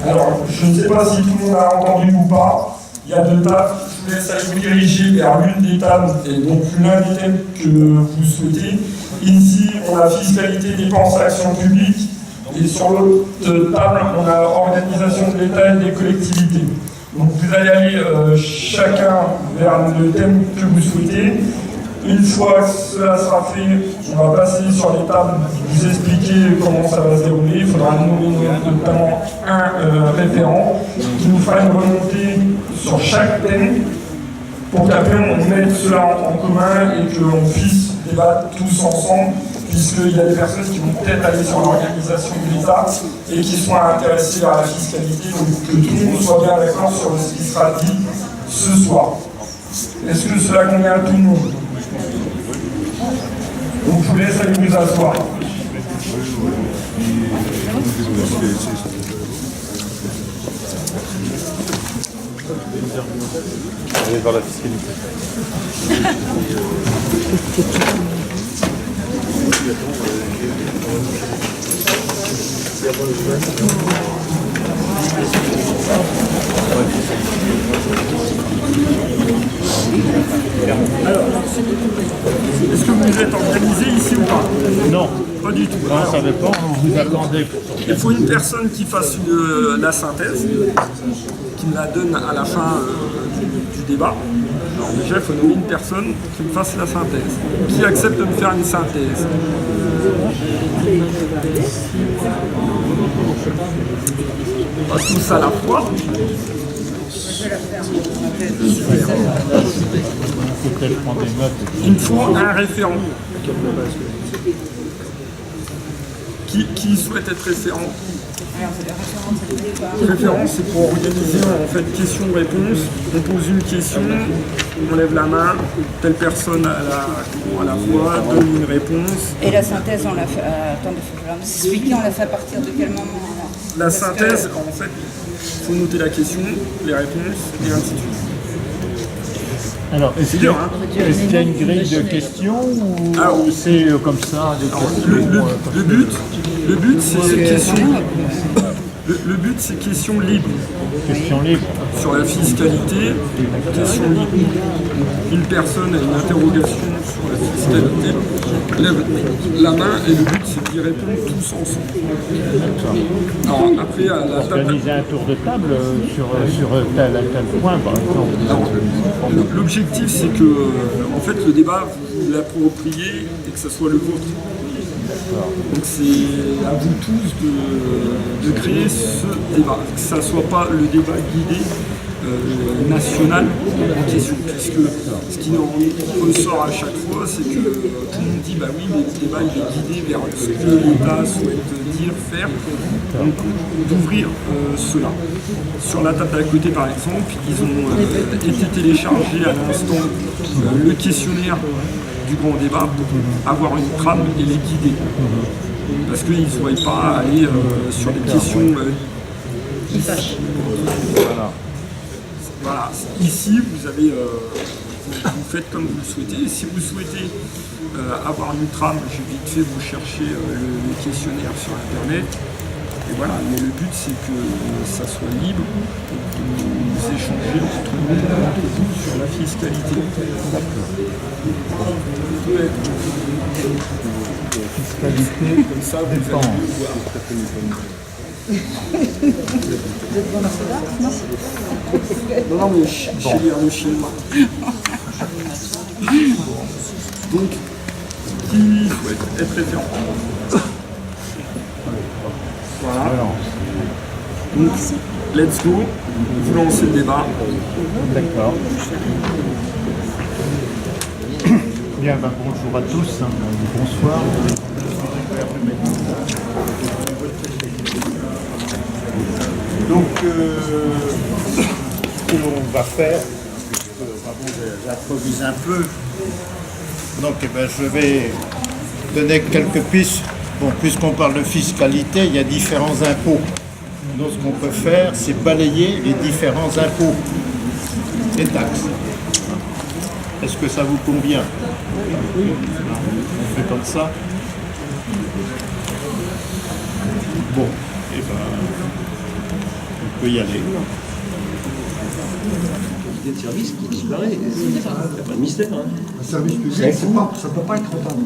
Alors, je ne sais pas si tout le monde a entendu ou pas. Il y a deux tables. Je vous laisse aller vous diriger vers l'une des tables, et donc l'un des thèmes que vous souhaitez. Ici, on a fiscalité, dépenses, action publique. Et sur l'autre table, on a organisation de l'État et des collectivités. Donc vous allez aller chacun vers le thème que vous souhaitez. Une fois que cela sera fait, on va passer sur les tables, vous expliquer comment ça va se dérouler. Il faudra nommer notamment un référent qui nous fera une remontée sur chaque thème pour qu'après on mette cela en commun et qu'on puisse débattre tous ensemble, puisqu'il y a des personnes qui vont peut-être aller sur l'organisation de l'État et qui sont intéressées par la fiscalité, donc que tout le monde soit bien d'accord sur ce qui sera dit ce soir. Est-ce que cela convient à tout le monde? Donc je vous laisse aller vous asseoir. Allez voir la fiscalité. Alors, est-ce que vous êtes organisé ici ou pas? Non. Pas du tout. Non, ça dépend, vous attendez. Il faut une personne qui fasse la synthèse, qui me la donne à la fin du débat. Alors déjà, il faut nommer une personne qui me fasse la synthèse. Qui accepte de me faire une synthèse? Pas tous à la fois. Il me faut un référent. Qui souhaite être référent? Référent, c'est pour organiser en fait questions-réponses. On pose une question, on lève la main, telle personne à la fois donne une réponse. Et la synthèse, on l'a fait. Attendez, il faut m'expliquer, on l'a fait à partir de quel moment? La synthèse, en fait, il faut noter la question, les réponses et ainsi de suite. Alors, est-ce qu'il y a une grille de questions ou c'est comme ça des questions, le but, c'est questions. Le but, c'est questions libres. Questions libres. Sur la fiscalité, questions libres. Une personne a une interrogation sur la fiscalité, lève la main et le but, c'est d'y répondre tous ensemble. Alors, après, à la table. Organiser un tour de table sur tel point, par exemple. L'objectif, c'est que en fait, le débat, vous l'appropriez et que ce soit le vôtre. Donc c'est à vous tous de créer ce débat, que ça ne soit pas le débat guidé national en question, puisque ce qui en ressort à chaque fois, c'est que tout le monde dit bah oui, mais le débat il est guidé vers ce que l'État souhaite dire, faire. Donc d'ouvrir cela. Sur la table d'à côté par exemple, ils ont été téléchargés à l'instant le questionnaire du grand débat pour avoir une trame et les guider. Parce qu'ils ne souhaitent pas aller sur des questions. Voilà. Ici, vous avez, vous faites comme vous le souhaitez. Si vous souhaitez avoir une trame, j'ai vite fait vous chercher le questionnaire sur Internet. Et voilà, mais le but c'est que ça soit libre, que vous échangez entre vous sur la fiscalité. Fiscalité, comme ça, vous dépense. Non, mais chez les chinois. Donc, qui souhaite être référent? Voilà. Donc, let's go. Vous lancez le débat. D'accord. Bien, ben, bonjour à tous. Bonsoir. Donc, ce que l'on va faire, j'improvise un peu. Donc, je vais donner quelques pistes. Bon, puisqu'on parle de fiscalité, il y a différents impôts. Donc, ce qu'on peut faire, c'est balayer les différents impôts, les taxes. Est-ce que ça vous convient? On fait comme ça. Bon, et ben, peut y aller. Des services qui disparaît. Il n'y a pas de mystère. Hein. Un service public, ça ne peut pas être rentable.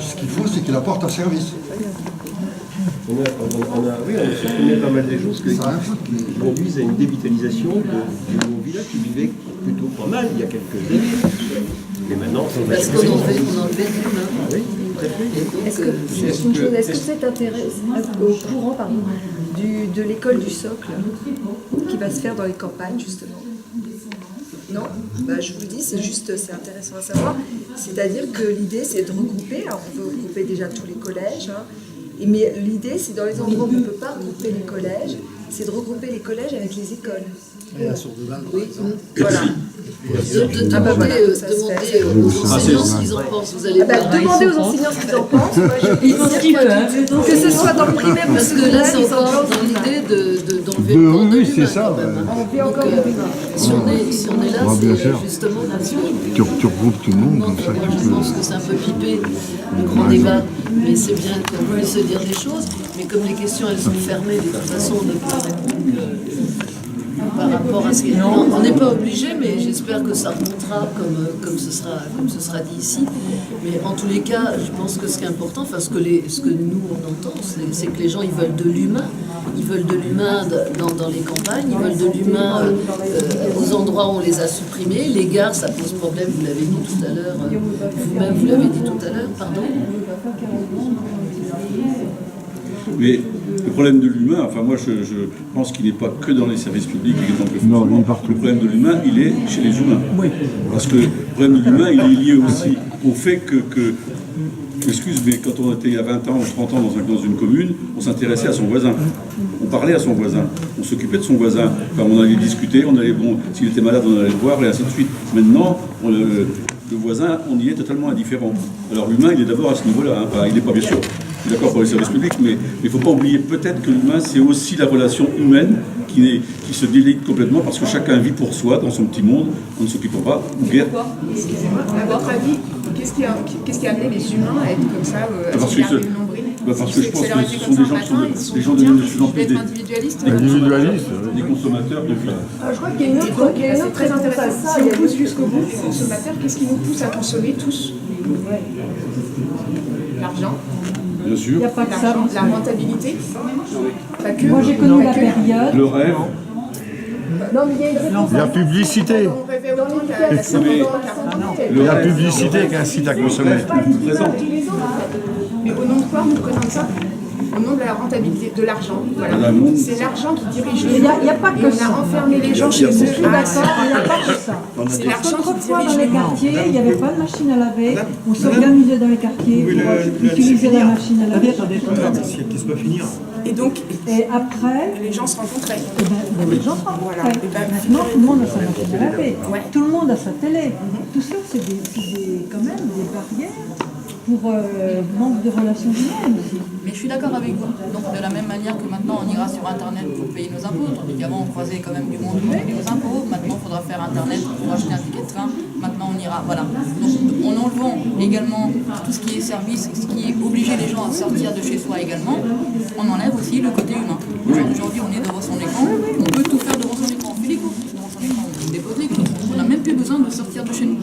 Ce qu'il faut, c'est qu'il apporte un service. On a supprimé pas mal des choses qui conduisent à une dévitalisation de nos villages qui vivaient plutôt pas mal il y a quelques années. Mais maintenant, parce qu'on enlevait l'humain. Oui, tout à fait. Est-ce que vous êtes intéressé au courant de l'école du socle qui va se faire dans les campagnes, justement? Non, je vous dis, c'est intéressant à savoir. C'est-à-dire que l'idée, c'est de regrouper. Alors, on veut regrouper déjà tous les collèges, hein, mais l'idée, c'est dans les endroits où on ne peut pas regrouper les collèges, c'est de regrouper les collèges avec les écoles. Et la sourde balle, oui, voilà. Demander aux enseignants ce qu'ils en pensent. Vous allez demander aux enseignants ce qu'ils en pensent. Moi, je que ce soit dans le primaire ou parce que là, c'est encore dans l'idée d'enlever le temps de oui, c'est ça. On vit encore si on est là, c'est justement là-dessus. Tu regroupes tout le monde comme ça. Je pense que c'est un peu pipé, le grand débat, mais c'est bien qu'on puisse se dire des choses. Mais comme les questions, elles sont fermées, de toute façon, on ne peut répondre par rapport à ce qu'il y a. On n'est pas obligé, mais j'espère que ça remontera comme ce sera dit ici. Mais en tous les cas, je pense que ce qui est important, enfin ce que nous on entend, c'est que les gens ils veulent de l'humain. Ils veulent de l'humain dans les campagnes, ils veulent de l'humain aux endroits où on les a supprimés. Les gares, ça pose problème, vous l'avez dit tout à l'heure, vous-même vous l'avez dit tout à l'heure, pardon. Mais le problème de l'humain, enfin moi je pense qu'il n'est pas que dans les services publics, Non, il est partout. Le problème de l'humain, il est chez les humains. Oui. Parce que le problème de l'humain, il est lié aussi au fait que excuse, mais quand on était il y a 20 ans ou 30 ans dans une commune, on s'intéressait à son voisin. On parlait à son voisin. On s'occupait de son voisin. Enfin, on allait discuter, s'il était malade, on allait le voir, et ainsi de suite. Maintenant, le voisin, on y est totalement indifférent. Alors l'humain, il est d'abord à ce niveau-là. Hein. Enfin, il n'est pas bien sûr. Je suis d'accord pour les services publics, mais il ne faut pas oublier peut-être que l'humain, c'est aussi la relation humaine qui se délite complètement parce que chacun vit pour soi dans son petit monde, on ne s'occupe pas. Excusez-moi, à votre avis, qu'est-ce qui a amené les humains à être comme ça, à se garder le nombril? Parce que je pense que ce sont des gens deviennent de plus en plus des individualistes, des consommateurs de vie. Je crois qu'il y a une autre très intéressante. Si on pousse jusqu'au bout, les consommateurs, qu'est-ce qui nous pousse à consommer tous? L'argent. Bien sûr. Il n'y a pas que ça. La rentabilité. Pas que. Moi j'ai connu la période. Le rêve. Non, mais il y a une réponse. La publicité. On rêvait autant qu'à la semaine. La publicité qui incite à consommer. Mais au nom de quoi on nous présente ça? Au nom de la rentabilité, de l'argent. Voilà. C'est l'argent qui dirige les gens. Il n'y a pas que ça. On a enfermé les gens chez eux. Je suis d'accord, il n'y a pas que ça. C'est l'argent qui Autrefois, dirige dans les quartiers, il n'y avait pas de machine à laver. On s'organisait dans les quartiers pour utiliser la machine à laver. Et donc, Et après, les gens se rencontraient. les gens se rencontraient. Maintenant, tout le monde a sa machine à laver. Tout le monde a sa télé. Tout ça, c'est quand même des barrières pour manque de relations humaines aussi. Mais je suis d'accord avec vous. Donc de la même manière que maintenant on ira sur Internet pour payer nos impôts, tandis qu'avant on croisait quand même du monde pour payer nos impôts, maintenant il faudra faire Internet pour acheter un ticket de train, maintenant on ira, voilà. Donc en enlevant également tout ce qui est service, ce qui est obligé les gens à sortir de chez soi également, on enlève aussi le côté humain. Aujourd'hui on est devant son écran, on peut tout faire devant son écran, on fait les courses devant son écran, on dépose les courses, on n'a même plus besoin de sortir de chez nous.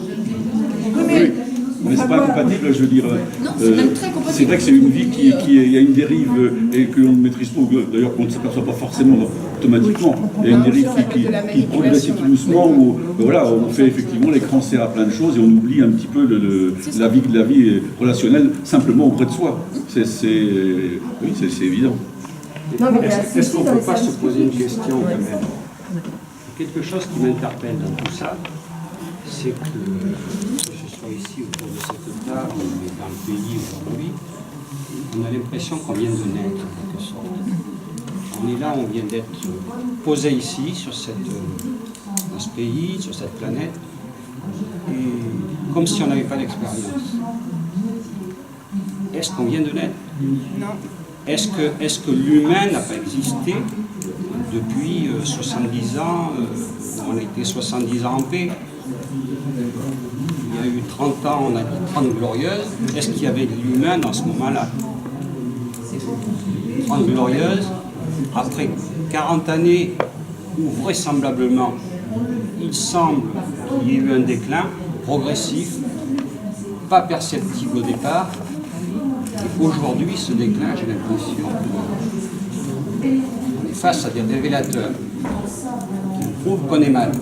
Mais c'est pas compatible, je veux dire. Non, c'est même très compatible. C'est vrai que c'est une vie il y a une dérive et que l'on ne maîtrise pas, d'ailleurs qu'on ne s'aperçoit pas forcément automatiquement. Il y a une dérive qui progresse tout doucement où voilà, on fait effectivement l'écran sert à plein de choses et on oublie un petit peu la vie relationnelle simplement auprès de soi. Oui, c'est évident. Est-ce qu'on ne peut pas se poser une question quand même? Quelque chose qui m'interpelle dans tout ça, c'est que ici autour de cette table, mais dans le pays aujourd'hui, on a l'impression qu'on vient de naître en quelque sorte. On est là, on vient d'être posé ici, dans ce pays, sur cette planète, et comme si on n'avait pas d'expérience. Est-ce qu'on vient de naître? Non. Est-ce que l'humain n'a pas existé depuis 70 ans, on a été 70 ans en paix? Il y a eu 30 ans, on a dit 30 glorieuses. Est-ce qu'il y avait de l'humain dans ce moment-là? 30 glorieuses, après 40 années où vraisemblablement il semble qu'il y ait eu un déclin progressif, pas perceptible au départ, et aujourd'hui ce déclin, j'ai l'impression qu'on est face à des révélateurs qui nous prouvent qu'on est mal.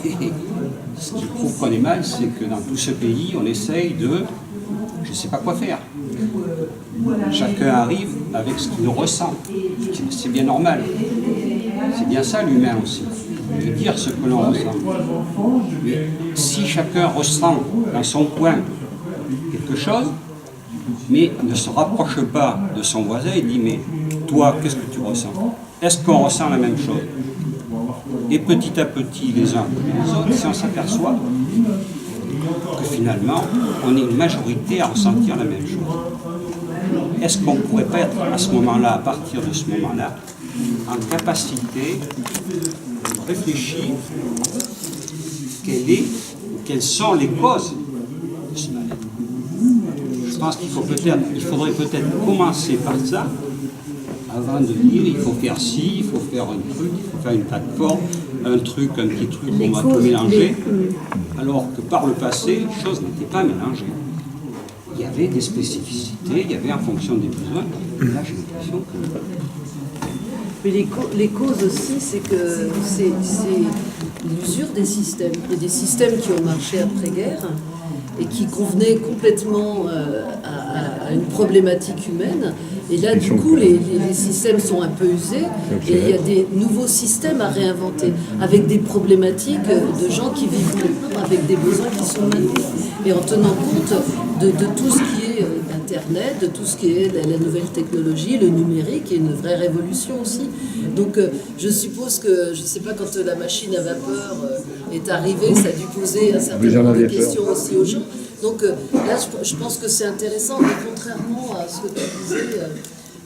Et ce qui prouve qu'on est mal, c'est que dans tout ce pays, on essaye de, je ne sais pas quoi faire. Chacun arrive avec ce qu'il ressent. C'est bien normal. C'est bien ça l'humain aussi. De dire ce que l'on ressent. Mais si chacun ressent dans son coin quelque chose, mais ne se rapproche pas de son voisin et dit mais toi, qu'est-ce que tu ressens? Est-ce qu'on ressent la même chose? Et petit à petit, les uns et les autres, si on s'aperçoit que finalement, on est une majorité à ressentir la même chose. Est-ce qu'on ne pourrait pas être à ce moment-là, à partir de ce moment-là, en capacité de réfléchir quelles sont les causes de ce mal-être? Je pense qu'il faudrait peut-être commencer par ça, avant de dire il faut faire ci, il faut faire un truc, il faut faire une plateforme, un petit truc, on va tout mélanger, alors que par le passé, les choses n'étaient pas mélangées. Il y avait des spécificités, il y avait en fonction des besoins. Là, j'ai l'impression que... Mais les causes aussi, c'est que c'est l'usure des systèmes. Il y a des systèmes qui ont marché après-guerre et qui convenaient complètement à une problématique humaine. Et là, du coup, les systèmes sont un peu usés et il y a des nouveaux systèmes à réinventer avec des problématiques de gens qui vivent maintenant avec des besoins qui sont maintenus. Et en tenant compte de tout ce qui est Internet, de tout ce qui est la nouvelle technologie, le numérique, et une vraie révolution aussi. Donc je suppose que, je ne sais pas, quand la machine à vapeur est arrivée, ça a dû poser un certain nombre de questions aussi aux gens. Donc là, je pense que c'est intéressant, mais contrairement à ce que tu disais,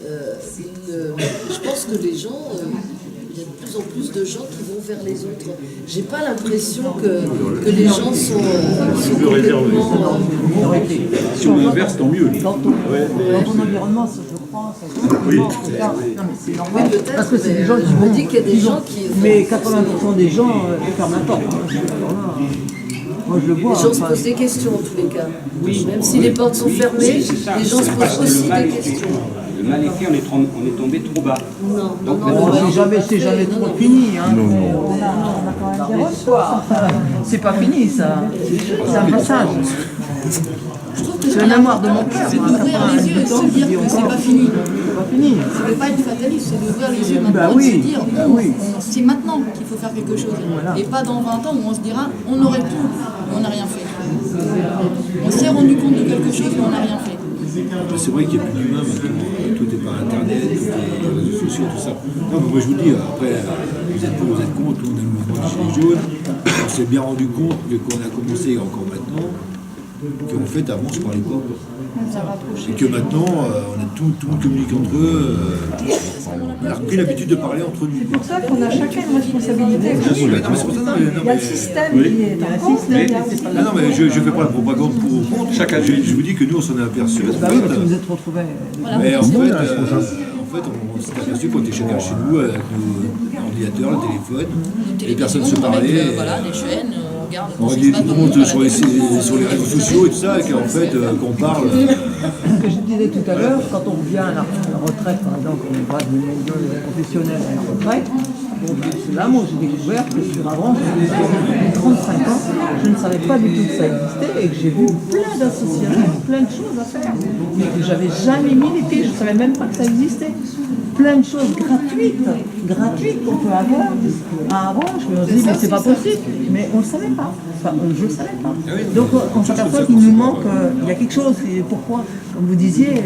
je pense que les gens, il y a de plus en plus de gens qui vont vers les autres. J'ai pas l'impression que les gens sont complètement... Si on inverse, tant mieux. Dans ton environnement, je crois, oui. Non, mais c'est normal. Oui, parce que c'est des gens qui je me dis qu'il y a des gens qui... Mais 80% des gens ferment la porte. Moi, je le vois. Les gens se posent des questions en tous les cas. Oui. Même si les portes sont fermées, les gens se posent aussi des questions. Le mal est fait, on est tombé trop bas. Non, c'est jamais trop fini. Hein. On a quand même des ressources. C'est pas fini, ça. C'est un passage. C'est la mémoire de mon cœur. C'est d'ouvrir les yeux et se dire que c'est pas fini. C'est pas fini. C'est pas être fataliste, c'est d'ouvrir les yeux maintenant Bah et de oui, se dire c'est maintenant qu'il faut faire quelque chose. Voilà. Et pas dans 20 ans où on se dira on aurait tout, mais on n'a rien fait. On s'est rendu compte de quelque chose, mais on n'a rien fait. C'est vrai qu'il n'y a plus d'humain maintenant, tout est par internet, tout est les réseaux sociaux, tout ça. Non, mais moi je vous dis, après, vous êtes pour, vous êtes contre, on a le mouvement des Gilets jaunes, on s'est bien rendu compte qu'on a commencé encore maintenant, qu'en fait avant on se parlait pas. Et que maintenant on a tout le monde communique entre eux, on a repris l'habitude de parler entre nous. C'est pour ça qu'on a chacun une responsabilité. Il y a le système qui est en compte. Non, mais je ne fais pas la propagande pour ou contre. Je vous dis que nous, on s'en est aperçu. Bah oui, parce que vous êtes retrouvés. Mais en fait, on s'est aperçu qu'on était chacun chez nous avec nos ordinateurs, le téléphone, les personnes se parlaient. Voilà, les chaînes, on regarde. On réglait tout le monde sur les réseaux sociaux et tout ça, et qu'en fait, qu'on parle. Ce que je disais tout à l'heure, quand on revient à la retraite, par exemple, on va du milieu professionnel à la retraite, bon, c'est là, moi, j'ai découvert que sur avant, depuis 35 ans, je ne savais pas du tout que ça existait et que j'ai vu plein d'associations, plein de choses à faire, mais que j'avais jamais mis les pieds, je ne savais même pas que ça existait. Plein de choses gratuites qu'on peut avoir. Avant, je me dis, mais c'est pas possible, mais on ne le savait pas. Enfin, je ne le savais pas. Donc on s'aperçoit qu'il nous manque, il y a quelque chose, et pourquoi, comme vous disiez,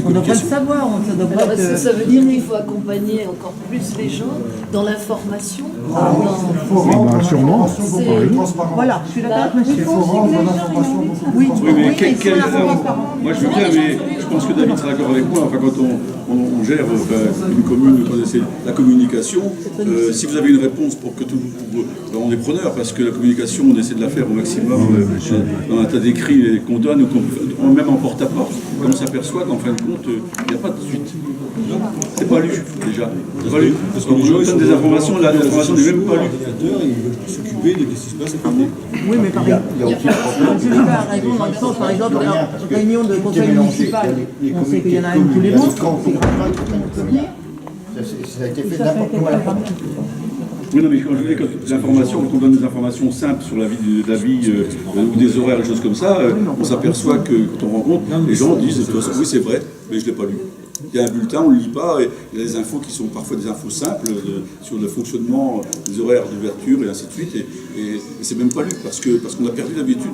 on devrait le savoir, ça devrait Alors, est-ce que ça veut dire qu'il faut accompagner encore plus les gens dans l'information Sûrement. Voilà, je suis d'accord avec monsieur. Il faut rendre l'information beaucoup plus. Oui, mais moi je veux bien, mais je pense que David sera d'accord avec moi. Enfin, quand on gère une commune, quand c'est la communication, si vous avez une réponse pour que tout on est preneur, parce que la communication, on essaie de la faire au maximum dans un tas d'écrits qu'on donne, ou même en porte-à-porte. on s'aperçoit qu'en fin de compte, il n'y a pas de suite. C'est pas lu, déjà. C'est pas lu. Parce que les gens donnent des informations, l'information n'est même pas lue. Ils veulent s'occuper de ce qui se passe à côté. Oui, mais par exemple, celui-qui a raison dans le sens, par exemple, la réunion de conseil municipal, on sait qu'il y en a une tous les mois, c'est grave, tout le monde peut venir. Ça a été fait Ça fait n'importe où à la fin. Oui, non, mais quand je dis que l'information, quand on donne des informations simples sur la vie ou des horaires, des choses comme ça, on s'aperçoit que quand on rencontre, les gens disent de toute façon, oui, c'est vrai, mais je ne l'ai pas lu. Il y a un bulletin, on ne le lit pas, et il y a des infos qui sont parfois des infos simples sur le fonctionnement des horaires d'ouverture et ainsi de suite, et c'est même pas lu, parce qu'on a perdu l'habitude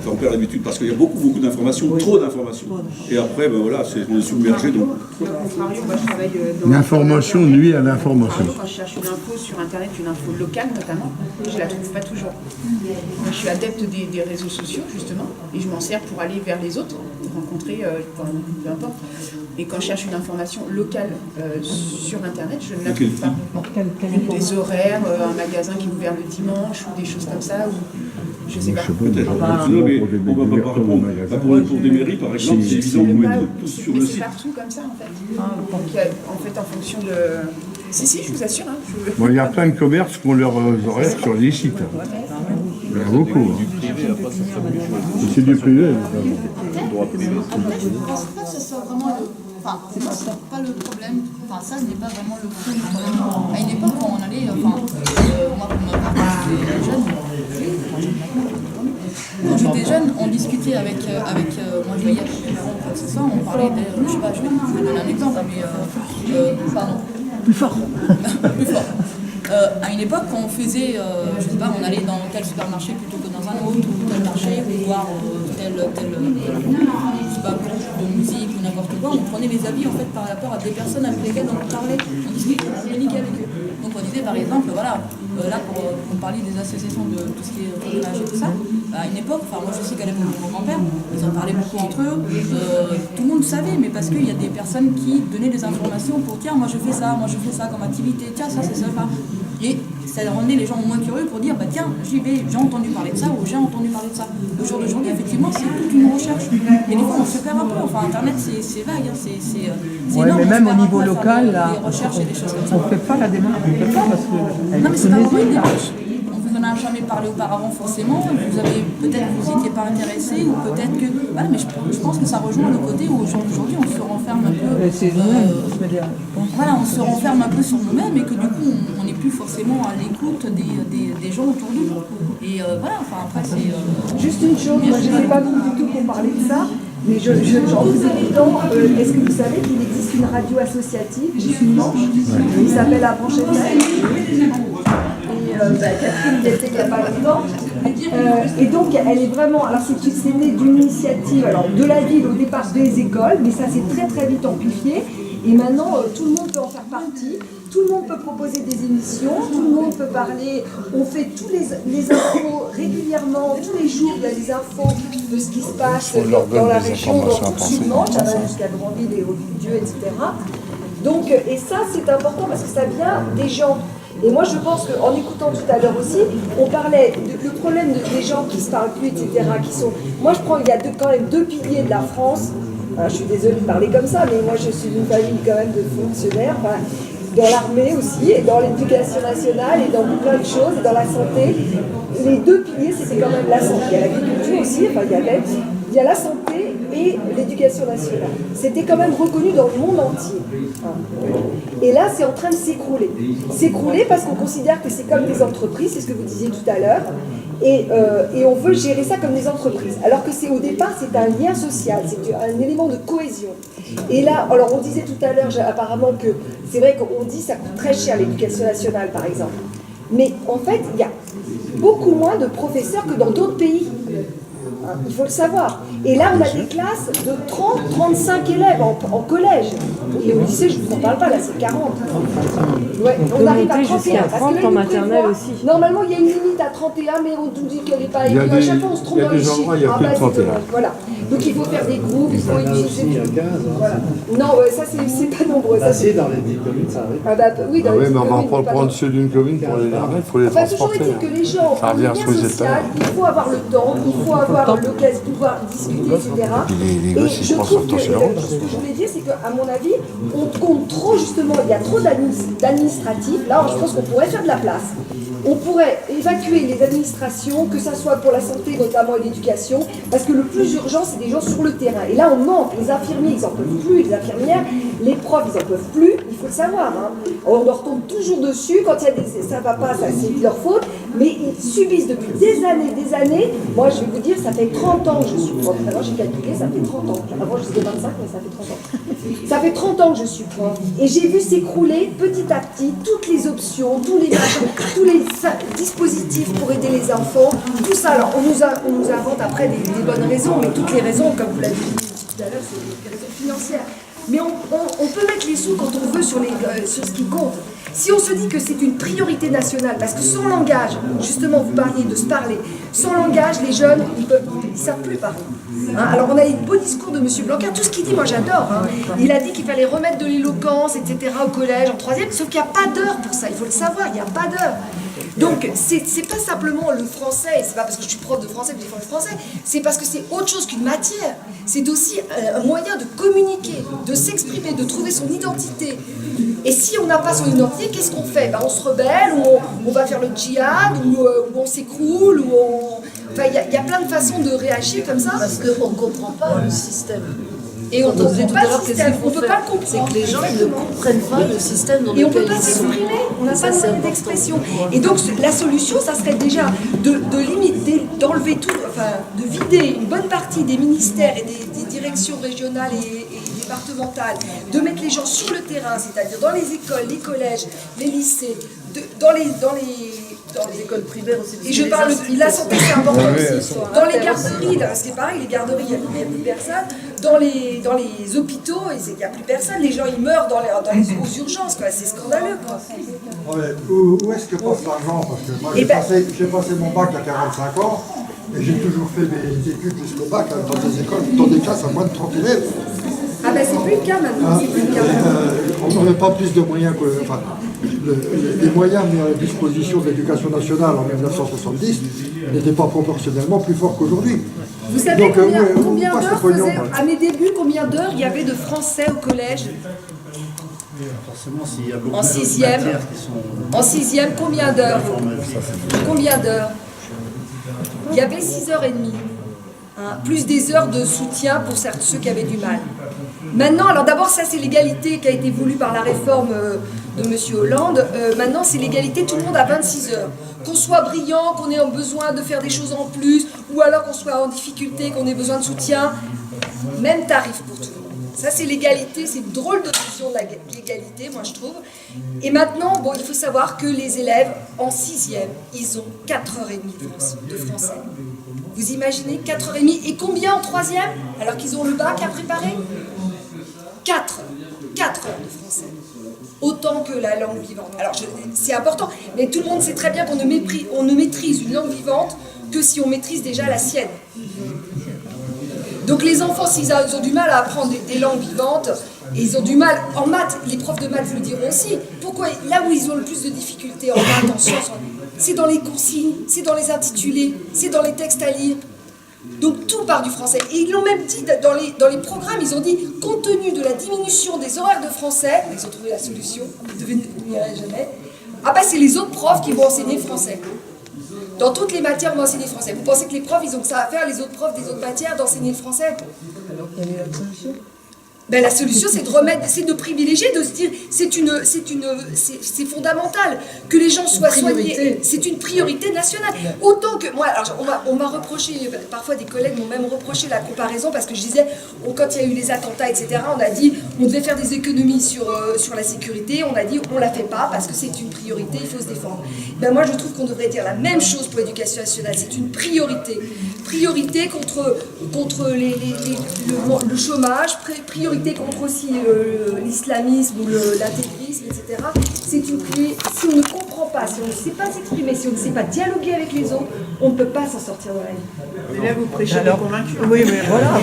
on perd l'habitude parce qu'il y a beaucoup d'informations, trop d'informations. Et après, ben voilà, on est submergé. Donc. L'information nuit à l'information. Quand je cherche une info sur Internet, une info locale notamment, je ne la trouve pas toujours. Moi, je suis adepte des réseaux sociaux, justement, et je m'en sers pour aller vers les autres, rencontrer, peu importe. Et quand je cherche une information locale sur Internet, je ne la trouve pas. Des horaires, un magasin qui est ouvert le dimanche, ou des choses comme ça, ou je sais pas. Peut-être. Non, mais on va pas répondre. Pour des mairies, par exemple, c'est évident qu'on met tout sur le Mais site. c'est partout comme ça, en fait. Donc, en fait, en fonction de... Si, je vous assure. Hein, Bon, il y a plein de commerces qui ont leurs horaires sur les sites. Il y en a beaucoup. C'est du privé. Après, je ne pense pas que ce soit vraiment pas le problème. Enfin, ça n'est pas vraiment le fond du problème. À une époque, quand on allait, moi, pour ma part, quand j'étais jeune, on discutait avec moi, je voyais avec mes parents, quoi que ce soit, on parlait je sais pas, je vais donner un exemple, mais pardon. Plus fort. Plus fort. À une époque, quand on faisait, je sais pas, on allait dans tel supermarché plutôt que dans un autre, ou tel marché, ou voir tel je sais pas, groupe de musique ou n'importe quoi, on prenait les avis en fait par rapport à des personnes avec lesquelles on parlait, on discutait, on communiquait avec eux. Donc on disait par exemple, voilà, là pour parler des associations de tout ce qui est voisinage et tout ça, à une époque, enfin moi je sais qu'à l'époque de mon grand-père, ils en parlaient beaucoup entre eux, tout le monde savait, mais parce qu'il y a des personnes qui donnaient des informations pour tiens, moi je fais ça comme activité, tiens ça c'est sympa. Et ça rendait les gens moins curieux pour dire bah tiens, j'y vais, j'ai entendu parler de ça ou j'ai entendu parler de ça. Au jour d'aujourd'hui, effectivement, c'est toute une recherche. Et des fois, on se perd un peu. Enfin, Internet, c'est vague. Hein. C'est Ouais, énorme, mais on même se au perd un niveau peu à faire local, là, des recherches et des choses comme ça. on ne fait pas la démarche. On ne fait pas parce que. Non, mais c'est pas vraiment une démarche. On vous en a jamais parlé auparavant, forcément. Vous avez peut-être vous n'étiez pas intéressé ou peut-être que. Voilà, mais je pense que ça rejoint le côté où aujourd'hui, on se renferme un peu. C'est nous-mêmes, je veux dire. Voilà, on se renferme un peu sur nous-mêmes et que du coup, on n'est plus forcément à l'écoute des gens autour de nous. Et voilà, enfin après, c'est. Juste une chose, moi je n'ai pas beaucoup du tout pour parler de ça, mais j'en vous écoutant, est-ce que vous savez qu'il existe une radio associative, j'y suis membre, il s'appelle La Branche FM, et Catherine y était il n'y a pas longtemps, et donc elle est vraiment, alors c'est né d'une initiative alors, de la ville au départ des écoles, mais ça s'est très très vite amplifié, et maintenant tout le monde peut en faire partie. Tout le monde peut proposer des émissions, tout le monde peut parler, on fait tous les infos régulièrement, tous les jours il y a des infos de ce qui se passe dans la région, donc souvent, ça va jusqu'à Grandville et Haut-Dieu, etc. Donc, et ça c'est important parce que ça vient des gens. Et moi je pense qu'en écoutant tout à l'heure aussi, on parlait le problème des gens qui se parlent plus, etc. Moi je prends, il y a quand même deux piliers de la France. Alors, je suis désolée de parler comme ça, mais moi je suis d'une famille quand même de fonctionnaires. Enfin, dans l'armée aussi, et dans l'éducation nationale, et dans plein de choses, et dans la santé. Les deux piliers, c'était quand même la santé. Il y a l'agriculture aussi, enfin il y a la santé et l'éducation nationale. C'était quand même reconnu dans le monde entier. Et là, c'est en train de s'écrouler. S'écrouler parce qu'on considère que c'est comme des entreprises, c'est ce que vous disiez tout à l'heure, et on veut gérer ça comme des entreprises. Alors que au départ, c'est un lien social, c'est un élément de cohésion. Et là, alors on disait tout à l'heure apparemment que c'est vrai qu'on dit que ça coûte très cher l'éducation nationale par exemple. Mais en fait, il y a beaucoup moins de professeurs que dans d'autres pays. Il faut le savoir. Et là, on a des classes de 30-35 élèves en collège. Et au lycée, je ne vous en parle pas, là, c'est 40. Ouais, on arrive à 31. Parce que là, en maternelle aussi. Normalement, il y a une limite à 31, mais on nous dit qu'elle n'est pas élevée. À chaque fois, on se trompe dans les chiffres. Il y a plus de 31. Voilà. Donc il faut faire des groupes, il faut utiliser... Il y a 15, Voilà. Non, ça c'est pas nombreux. Ça, c'est dans les 10 communes, ça arrive. Ah bah, oui, dans les Oui, mais on va communes, pas pas prendre ceux d'une commune pour les, faut les Enfin, toujours transporter. est-il que les gens, Ça en revient lien sur les social, états. il faut avoir le temps, il faut avoir l'occasion de pouvoir discuter, etc. Les Et gosses, ils je pensent trouve tout le temps que, sur la route. ce que je voulais dire, c'est qu'à mon avis, on compte trop justement, il y a trop d'administratifs. Là, je pense qu'on pourrait faire de la place. On pourrait évacuer les administrations, que ça soit pour la santé notamment et l'éducation, parce que le plus urgent, c'est des gens sur le terrain. Et là, on manque. Les infirmiers, ils n'en peuvent plus, les infirmières, les profs, ils n'en peuvent plus, il faut le savoir. Hein. On leur tombe toujours dessus, quand il y a ça ne va pas, ça c'est de leur faute, mais ils subissent depuis des années. Moi, je vais vous dire, ça fait 30 ans que je suis prof. Alors, j'ai calculé, ça fait 30 ans. Avant, je faisais 25, mais ça fait 30 ans. Ça fait 30 ans que je suis prof. Et j'ai vu s'écrouler petit à petit toutes les options, tous les machins, tous les dispositifs pour aider les enfants, tout ça. Alors, on nous invente après des bonnes raisons, mais toutes les raisons, comme vous l'avez dit tout à l'heure, c'est des raisons financières. Mais on peut mettre les sous quand on veut sur ce qui compte. Si on se dit que c'est une priorité nationale, parce que sans langage, justement, vous parliez de se parler, sans langage, les jeunes, ils ne savent plus parler. Hein, alors on a eu le beau discours de M. Blanquer, tout ce qu'il dit, moi j'adore. Hein. Il a dit qu'il fallait remettre de l'éloquence, etc. au collège, en 3e, sauf qu'il n'y a pas d'heure pour ça, il faut le savoir, il n'y a pas d'heure. Donc c'est pas simplement le français, c'est pas parce que je suis prof de français que je défends le français, c'est parce que c'est autre chose qu'une matière. C'est aussi un moyen de communiquer, de s'exprimer, de trouver son identité. Et si on n'a pas son identité, qu'est-ce qu'on fait? On se rebelle, ou on va faire le djihad, ou on s'écroule, ou on... Enfin, il y a plein de façons de réagir comme ça. Parce qu'on ne comprend pas le système. Et on ne comprend pas le système, on ne peut pas le C'est comprendre. que les gens ne comprennent pas le système dans lequel ils sont. Et on ne peut pas s'exprimer, on n'a pas de moyen d'expression. Et donc la solution, ça serait déjà de limiter, d'enlever tout, enfin de vider une bonne partie des ministères et des directions régionales et départementales, de mettre les gens sur le terrain, c'est-à-dire dans les écoles, les collèges, les lycées, dans les écoles privées aussi. Et je parle de la santé, c'est important aussi. Dans les garderies, là, c'est pareil, les garderies, il n'y a plus personne. Dans les hôpitaux, il n'y a plus personne. Les gens, ils meurent dans les aux urgences, quoi. C'est scandaleux, quoi. Ouais, où est-ce que passe l'argent? Parce que moi, j'ai passé mon bac à 45 ans et j'ai toujours fait mes études jusqu'au bac dans des écoles, dans des classes à moins de 30 élèves. Ah ben c'est plus le cas maintenant, c'est plus le cas. On n'aurait pas plus de moyens que... Enfin, les moyens mis à la disposition de l'éducation nationale en 1970 n'étaient pas proportionnellement plus forts qu'aujourd'hui. Vous savez combien d'heures faisait, à mes débuts, combien d'heures il y avait de français au collège? Forcément, s'il y a beaucoup en sixième, de qui sont... En sixième, combien d'heures? Combien d'heures? Il y avait 6h30. Hein, plus des heures de soutien pour ceux qui avaient du mal. Maintenant, alors d'abord, ça c'est l'égalité qui a été voulue par la réforme de M. Hollande. Maintenant, c'est l'égalité, tout le monde à 26 heures. Qu'on soit brillant, qu'on ait besoin de faire des choses en plus, ou alors qu'on soit en difficulté, qu'on ait besoin de soutien, même tarif pour tout le monde. Ça c'est l'égalité, c'est une drôle de vision de l'égalité, moi je trouve. Et maintenant, bon, il faut savoir que les élèves en 6e, ils ont 4h30 de français. Vous imaginez 4h30 et combien en 3e alors qu'ils ont le bac à préparer? 4 heures de français. Autant que la langue vivante. Alors c'est important, mais tout le monde sait très bien qu'on ne maîtrise une langue vivante que si on maîtrise déjà la sienne. Donc les enfants, s'ils ont du mal à apprendre des langues vivantes, et ils ont du mal en maths, les profs de maths vous le diront aussi, pourquoi là où ils ont le plus de difficultés en maths, en sciences, c'est dans les consignes, c'est dans les intitulés, c'est dans les textes à lire. Donc tout part du français. Et ils l'ont même dit dans les programmes, ils ont dit, compte tenu de la diminution des horaires de français, ils ont trouvé la solution, ils ne devineraient jamais, ah bah c'est les autres profs qui vont enseigner le français. Dans toutes les matières, on va enseigner le français. Vous pensez que les profs, ils ont que ça à faire, les autres profs des autres matières, d'enseigner le français? Alors quelle est la solution? Ben, la solution, c'est de privilégier, de se dire, c'est fondamental que les gens soient soignés. C'est une priorité nationale. Autant que moi, alors on m'a reproché, parfois des collègues m'ont même reproché la comparaison parce que je disais, quand il y a eu les attentats, etc., on a dit, on devait faire des économies sur la sécurité. On a dit, on la fait pas parce que c'est une priorité, il faut se défendre. Ben moi, je trouve qu'on devrait dire la même chose pour l'éducation nationale. C'est une priorité. Priorité contre le chômage, priorité contre aussi l'islamisme ou l'intégrisme, etc. C'est une clé. Si on ne comprend comprend pas, si on ne sait pas s'exprimer, si on ne sait pas dialoguer avec les autres, on ne peut pas s'en sortir dans la vie. Et là, vous prêchez les convaincus. Oui, mais voilà.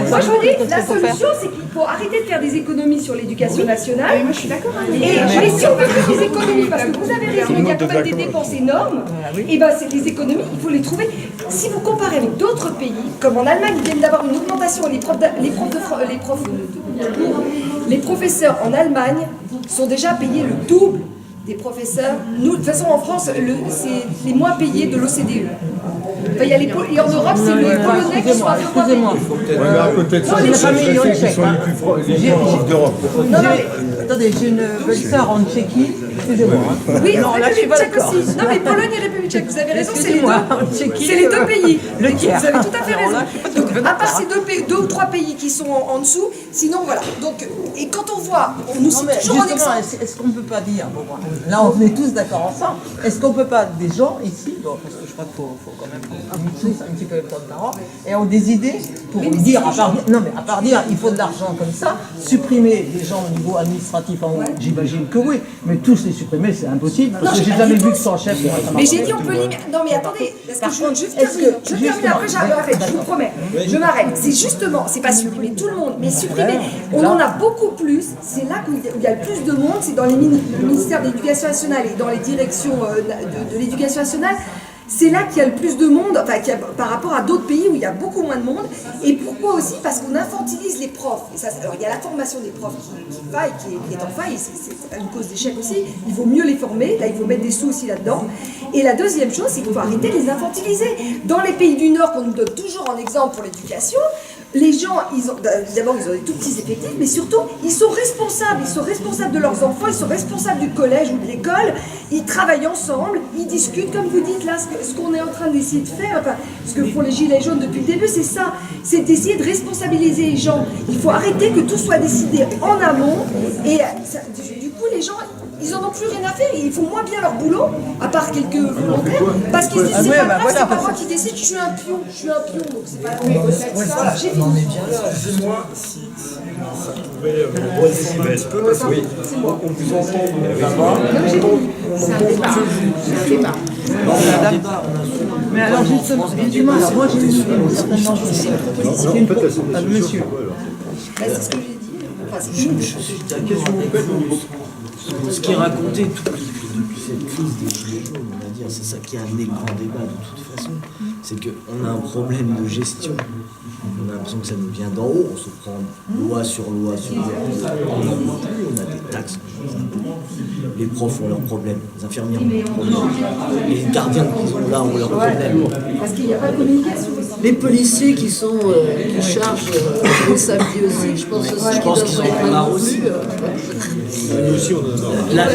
Moi, je vous dis, la solution, c'est qu'il faut arrêter de faire des économies sur l'éducation nationale. Moi, je suis d'accord. Et si on veut faire des économies, parce que vous avez raison, il y a quand même des dépenses énormes, et ben c'est des économies, il faut les trouver. Si vous comparez avec d'autres pays, comme en Allemagne, ils viennent d'avoir une augmentation, les professeurs en Allemagne sont déjà payés le double des professeurs. Nous, de toute façon, en France, c'est les moins payés de l'OCDE. Enfin, et en Europe, c'est les Polonais qui sont à peu près payés. À côté de ça, c'est les Tchèques qui sont les profs d'Europe. Attendez, j'ai une belle-sœur en Tchéquie, excusez-moi. Oui, en République tchèque aussi. Non, mais Pologne et République tchèque, vous avez raison, c'est les deux pays. Vous avez tout à fait raison. Donc, à part ces deux ou trois pays qui sont en dessous, sinon, voilà. Donc, et quand on voit, on nous cite toujours en exemple. Est-ce qu'on ne peut pas dire, là on est tous d'accord ensemble, est-ce qu'on ne peut pas, des gens ici, parce que je crois qu'il faut quand même mixer un petit peu le temps de parole, et ont des idées pour dire, à part dire, il faut de l'argent comme ça, supprimer des gens au niveau administratif en haut, j'imagine que oui, mais tous les supprimer, c'est impossible, parce que j'ai jamais vu que son chef... Mais j'ai dit on peut limiter... Non mais attendez, parce que je termine après j'arrête, je vous promets, je m'arrête. C'est justement, c'est pas supprimer tout le monde, mais supprimer, on en a beaucoup plus, c'est là où il y a le plus de monde, c'est dans le ministère de l'Éducation nationale et dans les directions de l'Éducation nationale. C'est là qu'il y a le plus de monde, enfin, par rapport à d'autres pays où il y a beaucoup moins de monde. Et pourquoi aussi? Parce qu'on infantilise les profs. Et ça, alors, il y a la formation des profs qui est en faille, c'est une cause d'échec aussi. Il vaut mieux les former, là il faut mettre des sous aussi là-dedans. Et la deuxième chose, c'est qu'il faut arrêter de les infantiliser. Dans les pays du Nord, qu'on nous donne toujours en exemple pour l'éducation, les gens, d'abord ils ont des tout petits effectifs, mais surtout ils sont responsables de leurs enfants, ils sont responsables du collège ou de l'école, ils travaillent ensemble, ils discutent, comme vous dites là, ce qu'on est en train d'essayer de faire, enfin, ce que font les Gilets jaunes depuis le début, c'est ça, c'est d'essayer de responsabiliser les gens. Il faut arrêter que tout soit décidé en amont, et du coup les gens... Ils en ont plus rien à faire, ils font moins bien leur boulot, à part quelques volontaires, parce qu'ils se disent c'est pas grave, c'est pas moi qui décide, je suis un pion, donc c'est pas grave. Voilà, j'ai fini. Excusez-moi, si ça pouvait redescendre un petit peu, parce qu'on vous entend là-bas, C'est un débat. Mais alors justement, moi j'ai une certainement monsieur. C'est ce que j'ai dit. La question ce qui est raconté depuis cette crise des Gilets jaunes, on va dire, c'est ça qui a amené le grand débat de toute façon, c'est qu'on a un problème de gestion. On a l'impression que ça nous vient d'en haut, on se prend loi sur loi sur loi. On n'en peut plus, on a des taxes, les profs ont leurs problèmes, les infirmières ont leurs problèmes, les gardiens de prison là ont leurs problèmes. Parce qu'il n'y a pas de communication. Les policiers qui chargent les samedis aussi, je pense aussi qu'ils doivent qu'ils en ont marre aussi. La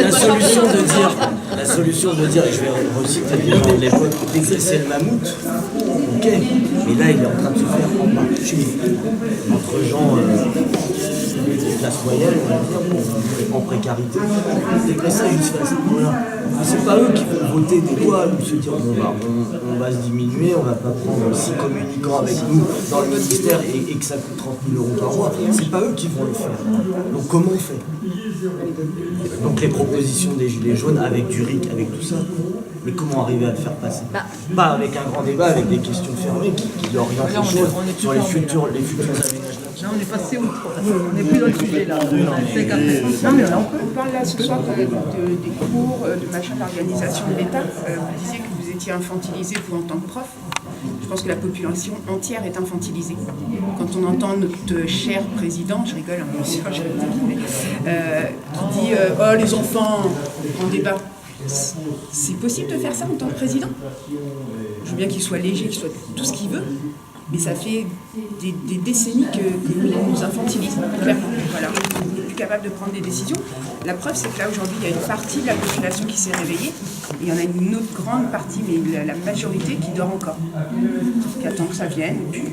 solution de dire, et je vais reciter les gens de l'époque, dégraisser le mammouth, ok, mais là il est en train de se faire en marché entre gens des classes moyennes, on va dire, en précarité. Dégraisser juste face, voilà. Mais c'est pas eux qui vont voter des lois ou se dire bon, on va se diminuer, on va pas prendre 6 communicants avec nous dans le ministère et que ça coûte 30 000 € par mois. C'est pas eux qui vont le faire. Donc comment on fait? Donc les propositions des Gilets jaunes avec du RIC, avec tout ça, mais comment arriver à le faire passer? Pas avec un grand débat, avec des questions fermées qui orientent les choses sur les futurs aménagements. Non, on est passé outre, on n'est plus dans le sujet là. On parle là ce soir des cours, de machin d'organisation de l'État. Vous disiez que vous étiez infantilisé vous en tant que prof. Je pense que la population entière est infantilisée. Quand on entend notre cher président, je rigole, bien sûr, qui dit oh les enfants, en débat. C'est possible de faire ça en tant que président? Je veux bien qu'il soit léger, qu'il soit tout ce qu'il veut, mais ça fait des décennies que nous infantilise, clairement. Voilà, on n'est plus capable de prendre des décisions. La preuve, c'est que là, aujourd'hui, il y a une partie de la population qui s'est réveillée, et il y en a une autre grande partie, mais la majorité qui dort encore, qui attend que ça vienne, et puis...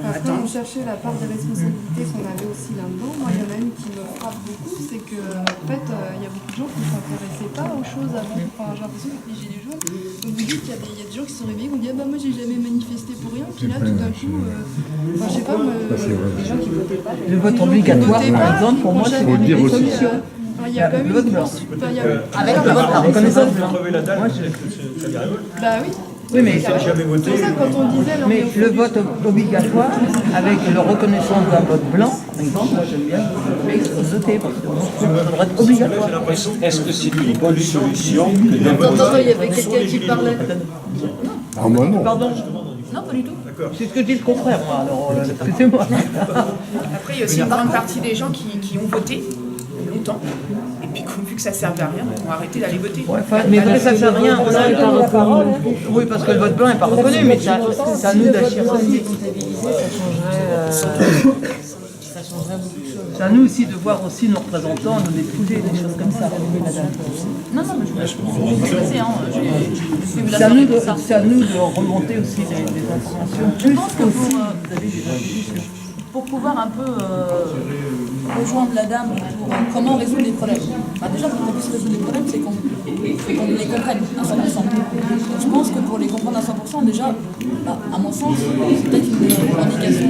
Après, on cherchait la part des responsabilités qu'on avait aussi là-dedans. Moi, il y en a une qui me frappe beaucoup, c'est que en fait, il y a beaucoup de gens qui ne s'intéressaient pas aux choses avant. Enfin, j'ai l'impression que les Gilets jaunes, vous dites qu'il y a des gens qui se sont réveillés, qui ont dit ah bah moi j'ai jamais manifesté pour rien, puis là tout d'un coup, enfin je sais pas, les gens qui votaient pas. Le vote obligatoire, par exemple, pour moi, c'est une solution. Il y a quand même le vote une blanc. grosse... Enfin, il y a- Avec le vote, la reconnaissance blanc. Bah oui. Oui, mais C'est pour ça, quand on disait mais le vote obligatoire avec la reconnaissance d'un vote blanc, par exemple, moi j'aime bien voter parce que ça devrait être obligatoire. Est-ce que c'est une bonne solution que Attends, il y avait quelqu'un qui parlait. Ah, moi non. Pardon. Non, pas du tout. C'est ce que dit le contraire, moi, alors excusez-moi. Après, il y a aussi une grande partie des gens qui ont voté longtemps, et puis qui ont vu que ça servait à rien, ont arrêté d'aller voter. Ouais, mais vrai, ça ne sert à rien. On a pas la parole. Oui, parce que le vote blanc n'est pas reconnu, mais c'est à nous d'agir aussi. C'est à nous aussi de voir aussi nos représentants, nos députés, des choses comme ça. Non, mais je pense que c'est C'est à nous de remonter aussi des informations. Je pense que pour pouvoir un peu rejoindre la dame pour comment résoudre les problèmes. Bah déjà, pour qu'on puisse résoudre les problèmes, c'est qu'on les comprenne à 100%. Donc, je pense que pour les comprendre à 100%, déjà, bah, à mon sens, c'est peut-être une revendication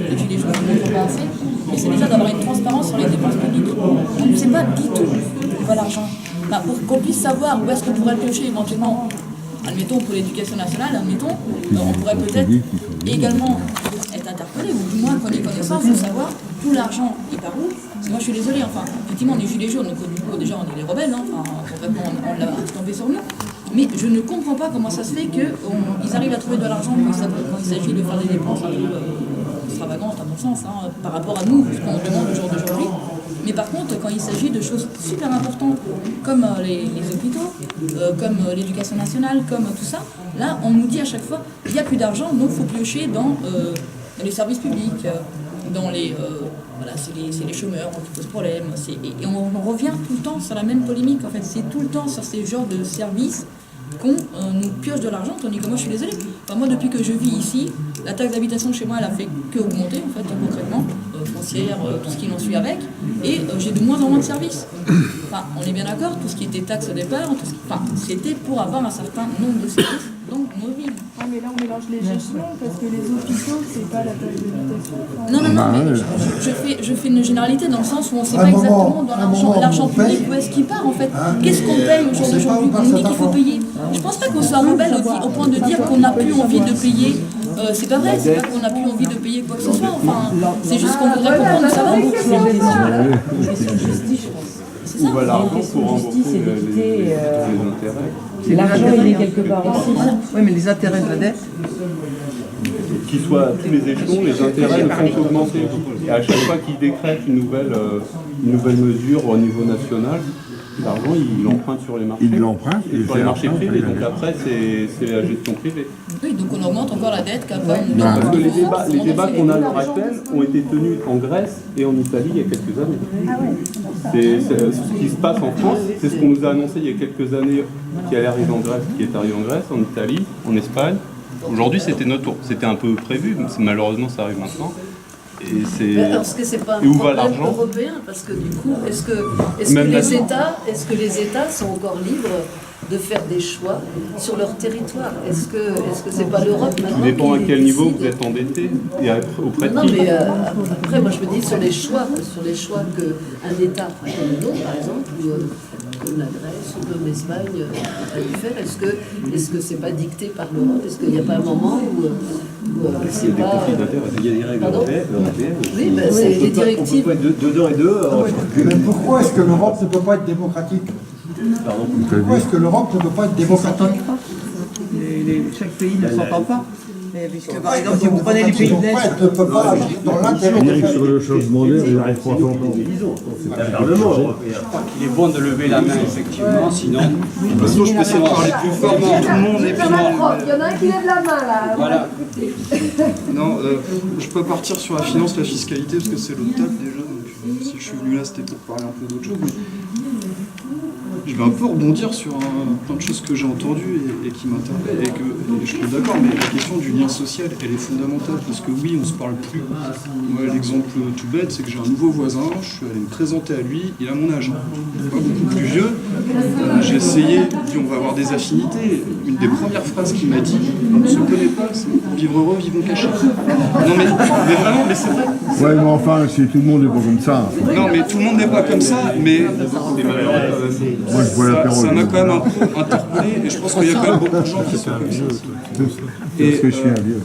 des gilets jaunes qui ne font pas assez, mais c'est déjà d'avoir une transparence sur les dépenses publiques. On ne sait pas du tout où va l'argent. Bah, pour qu'on puisse savoir où est-ce qu'on pourrait le piocher éventuellement. Admettons pour l'éducation nationale, admettons, on pourrait peut-être également être interpellé, ou du moins qu'on ait connaissance de savoir tout l'argent est par où. Parce que moi je suis désolée, enfin, effectivement on est gilets jaunes, donc du coup déjà on est les rebelles, hein, enfin, complètement on l'a tombé sur nous. Mais je ne comprends pas comment ça se fait qu'ils arrivent à trouver de l'argent quand il s'agit de faire des dépenses un peu extravagantes à mon sens, hein, par rapport à nous, ce qu'on demande au jour d'aujourd'hui. Mais par contre, quand il s'agit de choses super importantes, comme les hôpitaux, comme l'éducation nationale, comme tout ça, là, on nous dit à chaque fois, il n'y a plus d'argent, donc il faut piocher dans les services publics, dans les... voilà, c'est les chômeurs qui posent problème. Et on revient tout le temps sur la même polémique, en fait. C'est tout le temps sur ces genres de services qu'on nous pioche de l'argent, tandis que moi, je suis désolée. Enfin, moi, depuis que je vis ici, la taxe d'habitation chez moi, elle a fait que augmenter, en fait, concrètement, foncière, tout ce qui en suit avec, et j'ai de moins en moins de services. Enfin, on est bien d'accord, tout ce qui était taxe au départ, c'était pour avoir un certain nombre de services, donc mobiles. Ah, mais là, on mélange les échelons, parce que les hôpitaux, c'est pas la taxe d'habitation. Non, mais je fais une généralité dans le sens où on ne sait pas exactement dans l'argent public où est-ce qu'il part, en fait. Qu'est-ce qu'on paye au jour d'aujourd'hui? On nous dit qu'il faut payer. Je ne pense pas qu'on soit rebelle au point de dire qu'on n'a plus envie de payer. C'est pas vrai, c'est pas qu'on n'a plus envie de payer quoi que ce soit, enfin, c'est juste qu'on voudrait comprendre ça va. Où va l'argent pour rembourser les intérêts? L'argent, il est quelque part aussi. Oui, mais les intérêts de la dette. Qu'ils soient à tous les échelons, les intérêts ne font qu'augmenter. Et à chaque fois qu'ils décrètent une nouvelle mesure au niveau national, l'argent, il l'emprunte sur les marchés. Il l'emprunte et sur les marchés privés. Donc après, c'est la gestion privée. Oui, donc on augmente encore la dette qu'après on Parce que les débats qu'on a à l'heure actuelle ont été tenus en Grèce et en Italie il y a quelques années. C'est ce qui se passe en France, c'est ce qu'on nous a annoncé il y a quelques années qui allait arriver en Grèce, qui est arrivé en Grèce, en Italie, en Espagne. Aujourd'hui, c'était notre tour. C'était un peu prévu, mais malheureusement, ça arrive maintenant. Et c'est... Est-ce que c'est pas un problème européen? Parce que du coup, est-ce que les États sont encore libres de faire des choix sur leur territoire? Est-ce que c'est pas l'Europe maintenant? Ça dépend à quel niveau vous êtes endetté et auprès de qui. Non, mais après, moi je me dis sur les choix qu'un État comme nous, par exemple, ou comme la Grèce ou comme l'Espagne a dû faire, est-ce que c'est pas dicté par l'Europe? Est-ce qu'il n'y a pas un moment où c'est pas... Il y a des règles européennes. Oui, ben, c'est les directives. Dedans et deux. Mais pourquoi est-ce que l'Europe ne peut pas être démocratique? Pourquoi est-ce que l'Europe ne peut pas être démocratique? Chaque pays ne s'entend pas. Puisque par exemple, si vous prenez les pays de l'Est, ne peut pas agir dans l'intérêt sur le changement d'air, il n'arrive pas à s'entendre. C'est un parlement européen. Il est bon de lever la main, effectivement, sinon je peux essayer de parler plus fort, tout le monde est finalement. Il y en a un qui lève la main là. Voilà. Non, je peux partir sur la finance, la fiscalité, parce que c'est l'autre table déjà, donc si je suis venu là, c'était pour parler un peu d'autre chose. Mais Je vais un peu rebondir sur plein de choses que j'ai entendues et qui m'interpellent, et je suis d'accord, mais la question du lien social, elle est fondamentale, parce que oui, on se parle plus. Moi, l'exemple tout bête, c'est que j'ai un nouveau voisin, je suis allé me présenter à lui, il a mon âge, pas beaucoup plus vieux. J'ai essayé, il dit on va avoir des affinités. Une des premières phrases qu'il m'a dit, on ne se connaît pas, c'est vivre heureux, vivons cachés. Non mais vraiment, mais c'est vrai. Ouais, mais enfin, si tout le monde n'est pas comme ça. Non, mais tout le monde n'est pas comme ça, mais moi, je vois la ça m'a quand même un peu interpellé, et je pense qu'il y a quand même beaucoup de gens qui sont comme ça. Et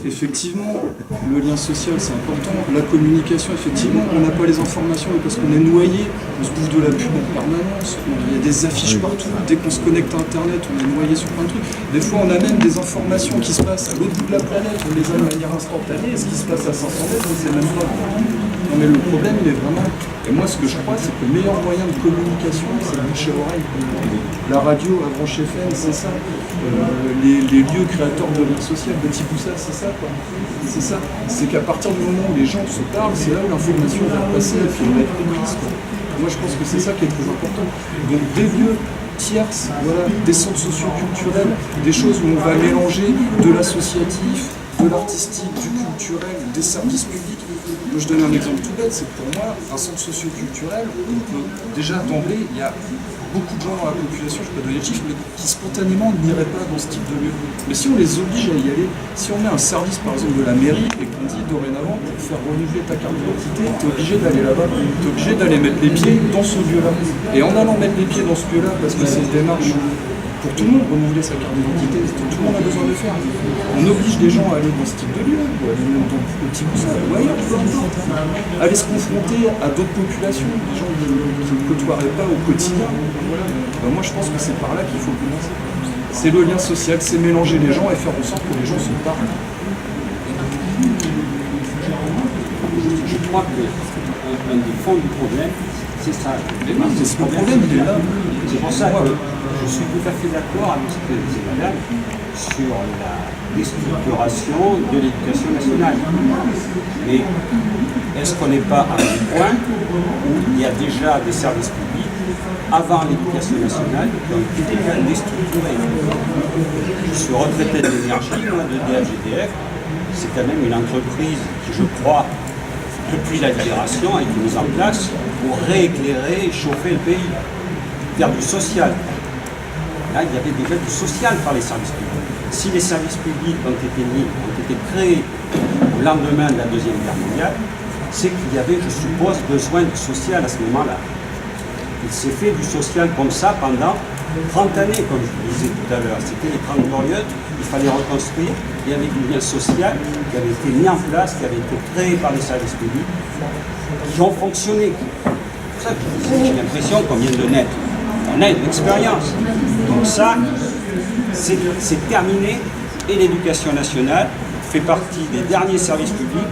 effectivement, le lien social, c'est important. La communication, effectivement, on n'a pas les informations parce qu'on est noyé, on se bouffe de la pub en permanence, il y a des affiches partout. Dès qu'on se connecte à Internet, on est noyé sur plein de trucs. Des fois, on a même des informations qui se passent à l'autre bout de la planète, on les a de manière instantanée, et ce qui se passe à 500 mètres, on ne sait même pas. Non, mais le problème, il est vraiment. Et moi, ce que je crois, c'est que le meilleur moyen de communication, c'est le bouche à oreille. La radio, la branche FM, c'est ça. Les lieux créateurs de lien social, Petit Poussa, c'est ça, quoi. C'est ça. C'est qu'à partir du moment où les gens se parlent, c'est là où l'information va passer et puis on va être comprise, quoi. Moi, je pense que c'est ça qui est très important. Donc, des lieux tierces, voilà, des centres socioculturels, des choses où on va mélanger de l'associatif, de l'artistique, du culturel, des services publics. Moi, je donne un exemple tout bête, c'est que pour moi, un centre socioculturel, on peut déjà d'emblée, il y a beaucoup de gens dans la population, je ne vais pas donner de chiffres, mais qui spontanément n'iraient pas dans ce type de lieu. Mais si on les oblige à y aller, si on met un service par exemple de la mairie et qu'on dit dorénavant pour faire renouveler ta carte d'identité, tu es obligé d'aller là-bas, tu es obligé d'aller mettre les pieds dans ce lieu-là. Et en allant mettre les pieds dans ce lieu-là, parce que c'est une démarche pour tout le monde, renouveler sa carte d'identité, c'est ce que tout le monde a besoin de faire. On oblige des gens à aller dans ce type de lieu, ou aller même dans le Petit Poussa, ou ailleurs, peu importe. Aller se confronter à d'autres populations, des gens qui ne côtoieraient pas au quotidien. Voilà. Ben moi je pense que c'est par là qu'il faut commencer. C'est le lien social, c'est mélanger les gens et faire en sorte que les gens se parlent. Je crois que un des fonds du problème, c'est ça. Ce problème, il est là. C'est pour ça que je suis tout à fait d'accord avec ce que disait madame sur la déstructuration de l'éducation nationale. Mais est-ce qu'on n'est pas à un point où il y a déjà des services publics avant l'éducation nationale qui ont été déjà déstructurés? Je suis retraité de l'énergie, moi, de DHGDF. C'est quand même une entreprise qui, je crois, depuis la libération, a été mise en place pour rééclairer et chauffer le pays, faire du social. Là, il y avait déjà du social par les services publics. Si les services publics ont été créés au lendemain de la Deuxième Guerre mondiale, c'est qu'il y avait, je suppose, besoin du social à ce moment-là. Il s'est fait du social comme ça pendant 30 années, comme je vous disais tout à l'heure. C'était les 30 glorieuses, il fallait reconstruire. Il y avait du lien social qui avait été mis en place, qui avait été créé par les services publics, qui ont fonctionné. C'est pour ça que j'ai l'impression qu'on vient de naître. On a une expérience. Donc ça, c'est terminé. Et l'éducation nationale fait partie des derniers services publics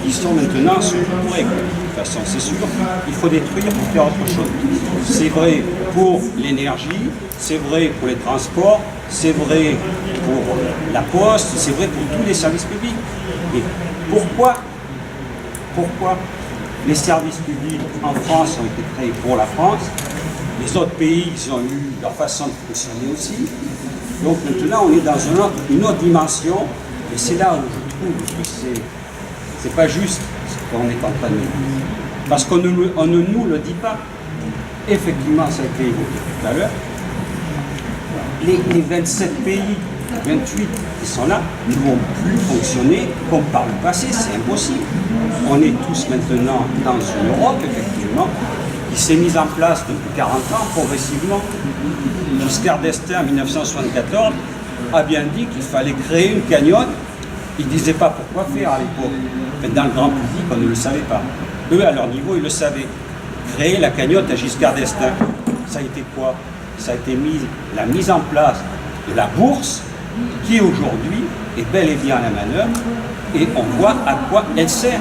qui sont maintenant structurés. De toute façon, c'est sûr, il faut détruire pour faire autre chose. C'est vrai pour l'énergie, c'est vrai pour les transports, c'est vrai pour la poste, c'est vrai pour tous les services publics. Et pourquoi les services publics en France ont été créés pour la France? Les autres pays, ils ont eu leur façon de fonctionner aussi. Donc maintenant, on est dans une autre dimension. Et c'est là où je trouve que c'est pas juste ce qu'on est en train de dire. Parce qu'on ne nous le dit pas. Effectivement, ça a été évoqué tout à l'heure. Les 27 pays, 28 qui sont là, ne vont plus fonctionner comme par le passé, c'est impossible. On est tous maintenant dans une Europe, effectivement, qui s'est mise en place depuis 40 ans, progressivement. Giscard d'Estaing, en 1974, a bien dit qu'il fallait créer une cagnotte. Il ne disait pas pourquoi faire à l'époque. Mais dans le grand public, on ne le savait pas. Eux, à leur niveau, ils le savaient. Créer la cagnotte à Giscard d'Estaing, ça a été quoi? Ça a été la mise en place de la bourse, qui aujourd'hui est bel et bien à la manœuvre, et on voit à quoi elle sert.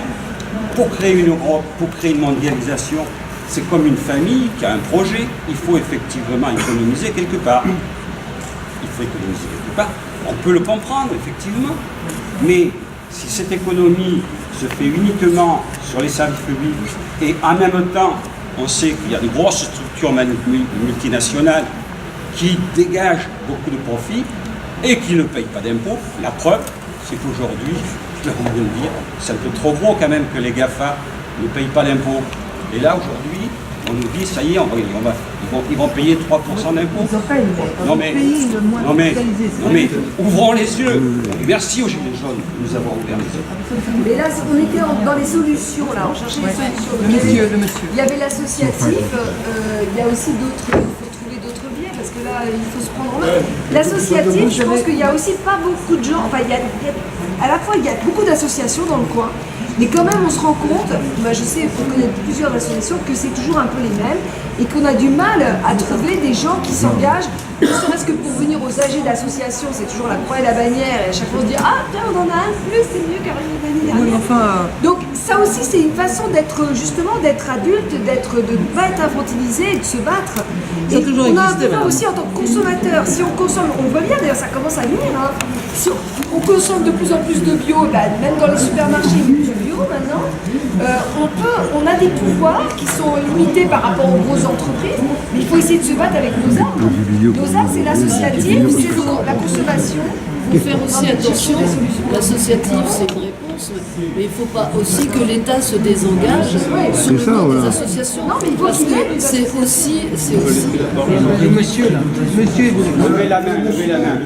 Pour créer une Europe, pour créer une mondialisation, c'est comme une famille qui a un projet, il faut effectivement économiser quelque part. Il faut économiser quelque part. On peut le comprendre, effectivement, mais si cette économie se fait uniquement sur les services publics et en même temps, on sait qu'il y a de grosses structures multinationales qui dégagent beaucoup de profits et qui ne payent pas d'impôts. La preuve, c'est qu'aujourd'hui, je vais vous le dire, c'est un peu trop gros quand même que les GAFA ne payent pas d'impôts. Et là, aujourd'hui, on nous dit, ça y est, ils vont payer 3% d'impôts. Non mais, ouvrons les yeux. Merci aux Gilets jaunes de nous avoir ouvert les yeux. Mais là, on était dans les solutions, là, on cherchait les solutions. Le monsieur. Il y avait l'associatif, il y a aussi d'autres, il faut trouver d'autres biais, parce que là, il faut se prendre en main. L'associatif, je pense qu'il y a aussi pas beaucoup de gens, enfin, à la fois, il y a beaucoup d'associations dans le coin, mais quand même, on se rend compte, je sais, on connaît plusieurs associations, que c'est toujours un peu les mêmes, et qu'on a du mal à trouver des gens qui s'engagent, ne serait-ce que pour venir aux AG d'association, c'est toujours la croix et la bannière, et à chaque fois on se dit « Ah, tiens, on en a un de plus, c'est mieux qu'à l'année dernière. Donc ça aussi, c'est une façon d'être, justement, d'être adulte, de ne pas être infantilisé et de se battre. Et on a un besoin aussi en tant que consommateur. Si on consomme, on voit bien, d'ailleurs ça commence à venir, hein. Si on consomme de plus en plus de bio, même dans les supermarchés, il y a du bio maintenant, on a des pouvoirs qui sont limités par rapport aux grosses entreprises, mais il faut essayer de se battre avec nos armes. Nos armes, c'est l'associatif, c'est la consommation. Il faut faire aussi attention, l'associatif c'est une réponse, mais il ne faut pas aussi que l'État se désengage sur le nom des associations. Non, mais il faut parce que c'est aussi... Le monsieur là, Levez la main, levez la main.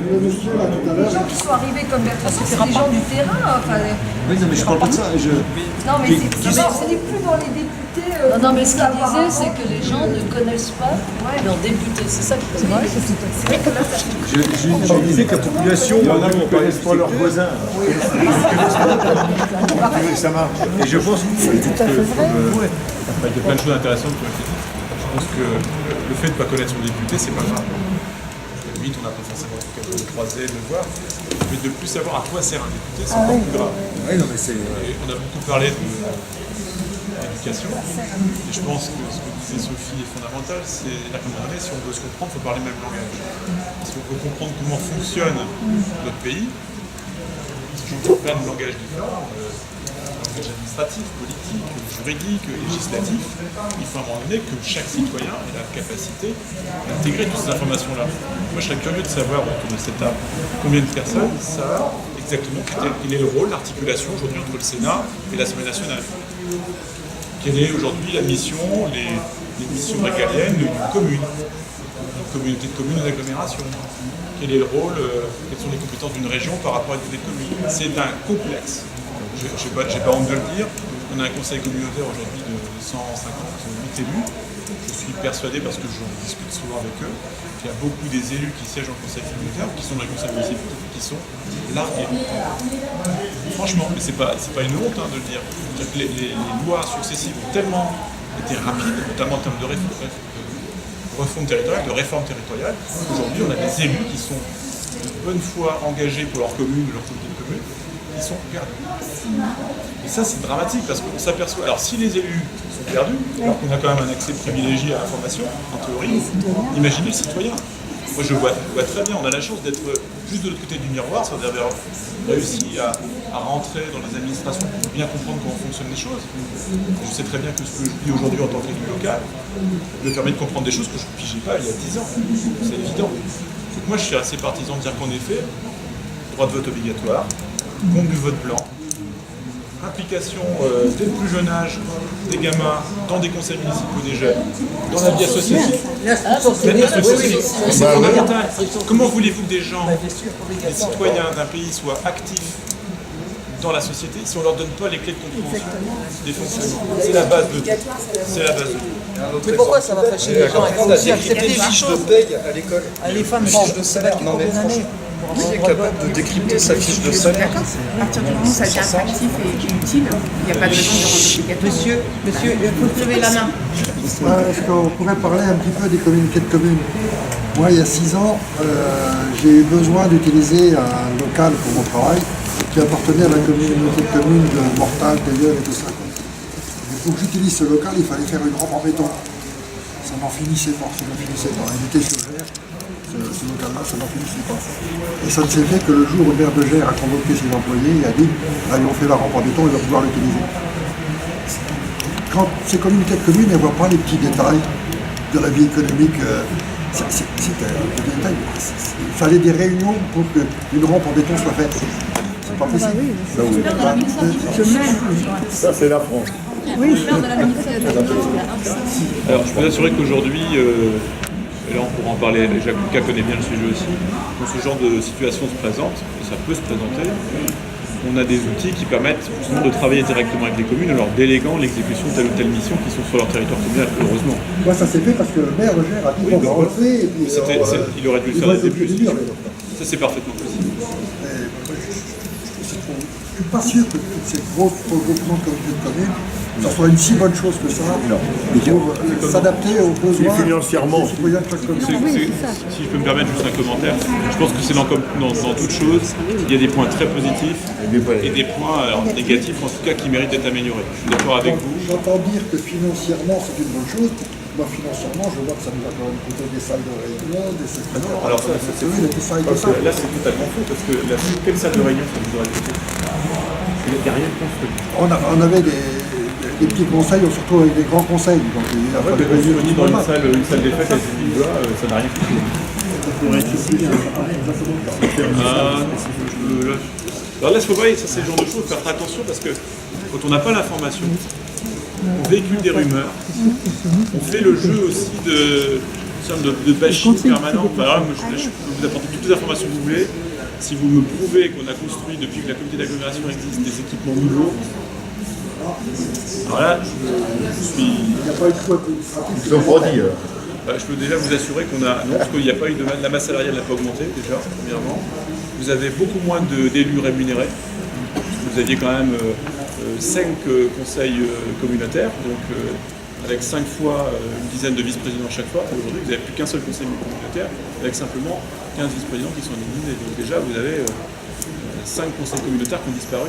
Les gens qui sont arrivés comme Bertrand, c'est des gens du terrain. Enfin, Oui, non, mais je parle pas de ça. non, mais c'est plus dans les députés. Non, mais ce qu'il disait, c'est que les gens ne connaissent pas leurs députés. C'est ça qui est vrai. C'est vrai que là, ça... Je disais que la population, il y en a qui ne connaissent pas leurs voisins. Ça marche. Et je pense que c'est tout à fait vrai. Il y a plein de choses intéressantes qui ont été dites. Je pense que le fait de ne pas connaître son député, c'est pas grave. Limite, on n'a pas forcément de le croiser, de le voir. Mais de plus savoir à quoi sert un député, c'est encore plus grave. Oui, non, mais Et on a beaucoup parlé d'éducation. Et je pense que ce que disait Sophie est fondamental, c'est à un moment donné, si on veut se comprendre, il faut parler le même langage. Si on veut comprendre comment fonctionne notre pays, si on veut plein de langages différents, langage administratif, politique, juridique, législatif, il faut à un moment donné que chaque citoyen ait la capacité d'intégrer toutes ces informations-là. Moi, je serais curieux de savoir autour de cette table combien de personnes savent exactement quel est le rôle, l'articulation aujourd'hui entre le Sénat et l'Assemblée nationale. Quelle est aujourd'hui la mission, les missions régaliennes d'une commune, d'une communauté de communes ou d'agglomération. Quel est le rôle, quelles sont les compétences d'une région par rapport à une commune. C'est un complexe. J'ai pas honte de le dire. On a un conseil communautaire aujourd'hui de 158 élus. Je suis persuadé, parce que j'en discute souvent avec eux, qu'il y a beaucoup des élus qui siègent dans le conseil communautaire, qui sont dans le conseil municipal, qui sont largués. Franchement, mais c'est pas une honte de le dire. Les lois successives ont tellement été rapides, notamment en termes de refonte territoriale, de réforme territoriale. Aujourd'hui, on a des élus qui sont de bonne foi engagés pour leur commune ou leur communauté de communes, qui sont perdus. Et ça, c'est dramatique parce qu'on s'aperçoit. Alors, si les élus sont perdus, alors qu'on a quand même un accès privilégié à l'information, en théorie, imaginez le citoyen. Moi, je vois très bien, on a la chance d'être juste de l'autre côté du miroir, c'est-à-dire d'avoir réussi à rentrer dans les administrations pour bien comprendre comment fonctionnent les choses. Je sais très bien que ce que je vis aujourd'hui en tant qu'élu local me permet de comprendre des choses que je ne pigeais pas il y a 10 ans. C'est évident. Donc moi, je suis assez partisan de dire qu'en effet, droit de vote obligatoire, compte du vote blanc, implication dès le plus jeune âge des gamins dans des conseils municipaux des jeunes, dans la vie associative. C'est fondamental. Comment voulez-vous que des gens, des citoyens d'un pays soient actifs dans la société si on ne leur donne pas les clés de compréhension des fonctionnements? C'est la base de tout. C'est la base de tout. Mais pourquoi ça va fâcher les gens? Il faut aussi accepter des fiches choses. de paye à l'école. Les femmes, fiches de salaire. Non mais qui est capable de décrypter sa fiche de salaire? À partir du moment où ça devient attractif et utile, il n'y a pas de raison de rendre obligatoire. Monsieur, il faut lever la main. Est-ce qu'on pourrait parler un petit peu des communautés de communes? Moi, il y a 6 ans, j'ai eu besoin d'utiliser un local pour mon travail qui appartenait à la communauté de communes de Mortal, Télieul et tout ça. Et pour que j'utilise ce local, il fallait faire une rampe en béton. Ça n'en finissait pas, Il était sur Gers, ce local-là, ça n'en finissait pas. Et ça ne s'est fait que le jour où le maire de Gers a convoqué ses employés et a dit « Là, ils ont fait la rampe en béton, ils vont pouvoir l'utiliser ». Quand ces communautés de communes ne voient pas les petits détails de la vie économique, c'était un peu de détail. Il fallait des réunions pour qu'une rampe en béton soit faite. C'est pas possible. Ça, c'est la France. Oui, faire de la Alors, je peux vous assurer qu'aujourd'hui, et là on pourra en parler, Jacques Lucas connaît bien le sujet aussi, quand ce genre de situation se présente, et ça peut se présenter, on a des outils qui permettent justement de travailler directement avec les communes en leur déléguant l'exécution de telle ou telle mission qui sont sur leur territoire communal, heureusement. Moi, ça s'est fait parce que le maire, le gère, a dit bon, on le fait. Et puis, il aurait dû le faire dès le début. Ça, c'est parfaitement possible. Je ne suis pas sûr que ces gros regroupements de communes, ça soit une si bonne chose que ça, pour s'adapter aux besoins financièrement. des citoyens de chaque commune. Si je peux me permettre juste un commentaire, je pense que c'est dans toute chose, il y a des points très positifs et des points négatifs, en tout cas, qui méritent d'être améliorés. Je suis d'accord avec vous. J'entends dire que financièrement, c'est une bonne chose. Moi, financièrement, je vois que ça nous va quand même coûter des salles de réunion, des secrétaires. Alors, ça, là, c'est totalement faux, parce que quelle salle de réunion ça vous aurait coûté? Il n'y a rien de construit. On avait des petits conseils, surtout avec des grands conseils. Donc, il y a pas de réunion dans une salle des fêtes à ce niveau-là, ça n'a rien coûté. Alors là, il faut voir, ça c'est le genre de choses, faire très attention, parce que quand on n'a pas l'information, on véhicule des rumeurs, on fait le jeu aussi de bashing permanent. Voilà, je peux vous apporter toutes les informations que vous voulez. Si vous me prouvez qu'on a construit depuis que la communauté d'agglomération existe des équipements nouveaux, alors là, je suis. Il n'y a pas eu de choix. Ils ont pas dit. Je peux déjà vous assurer qu'on a. Non, parce qu'il n'y a pas eu de. La masse salariale n'a pas augmenté, déjà, premièrement. Vous avez beaucoup moins d'élus rémunérés. Vous aviez quand même 5 conseils communautaires, donc avec 5 fois une dizaine de vice-présidents chaque fois. Aujourd'hui, vous n'avez plus qu'un seul conseil communautaire, avec simplement 15 vice-présidents qui sont éliminés. Donc déjà, vous avez 5 conseils communautaires qui ont disparu.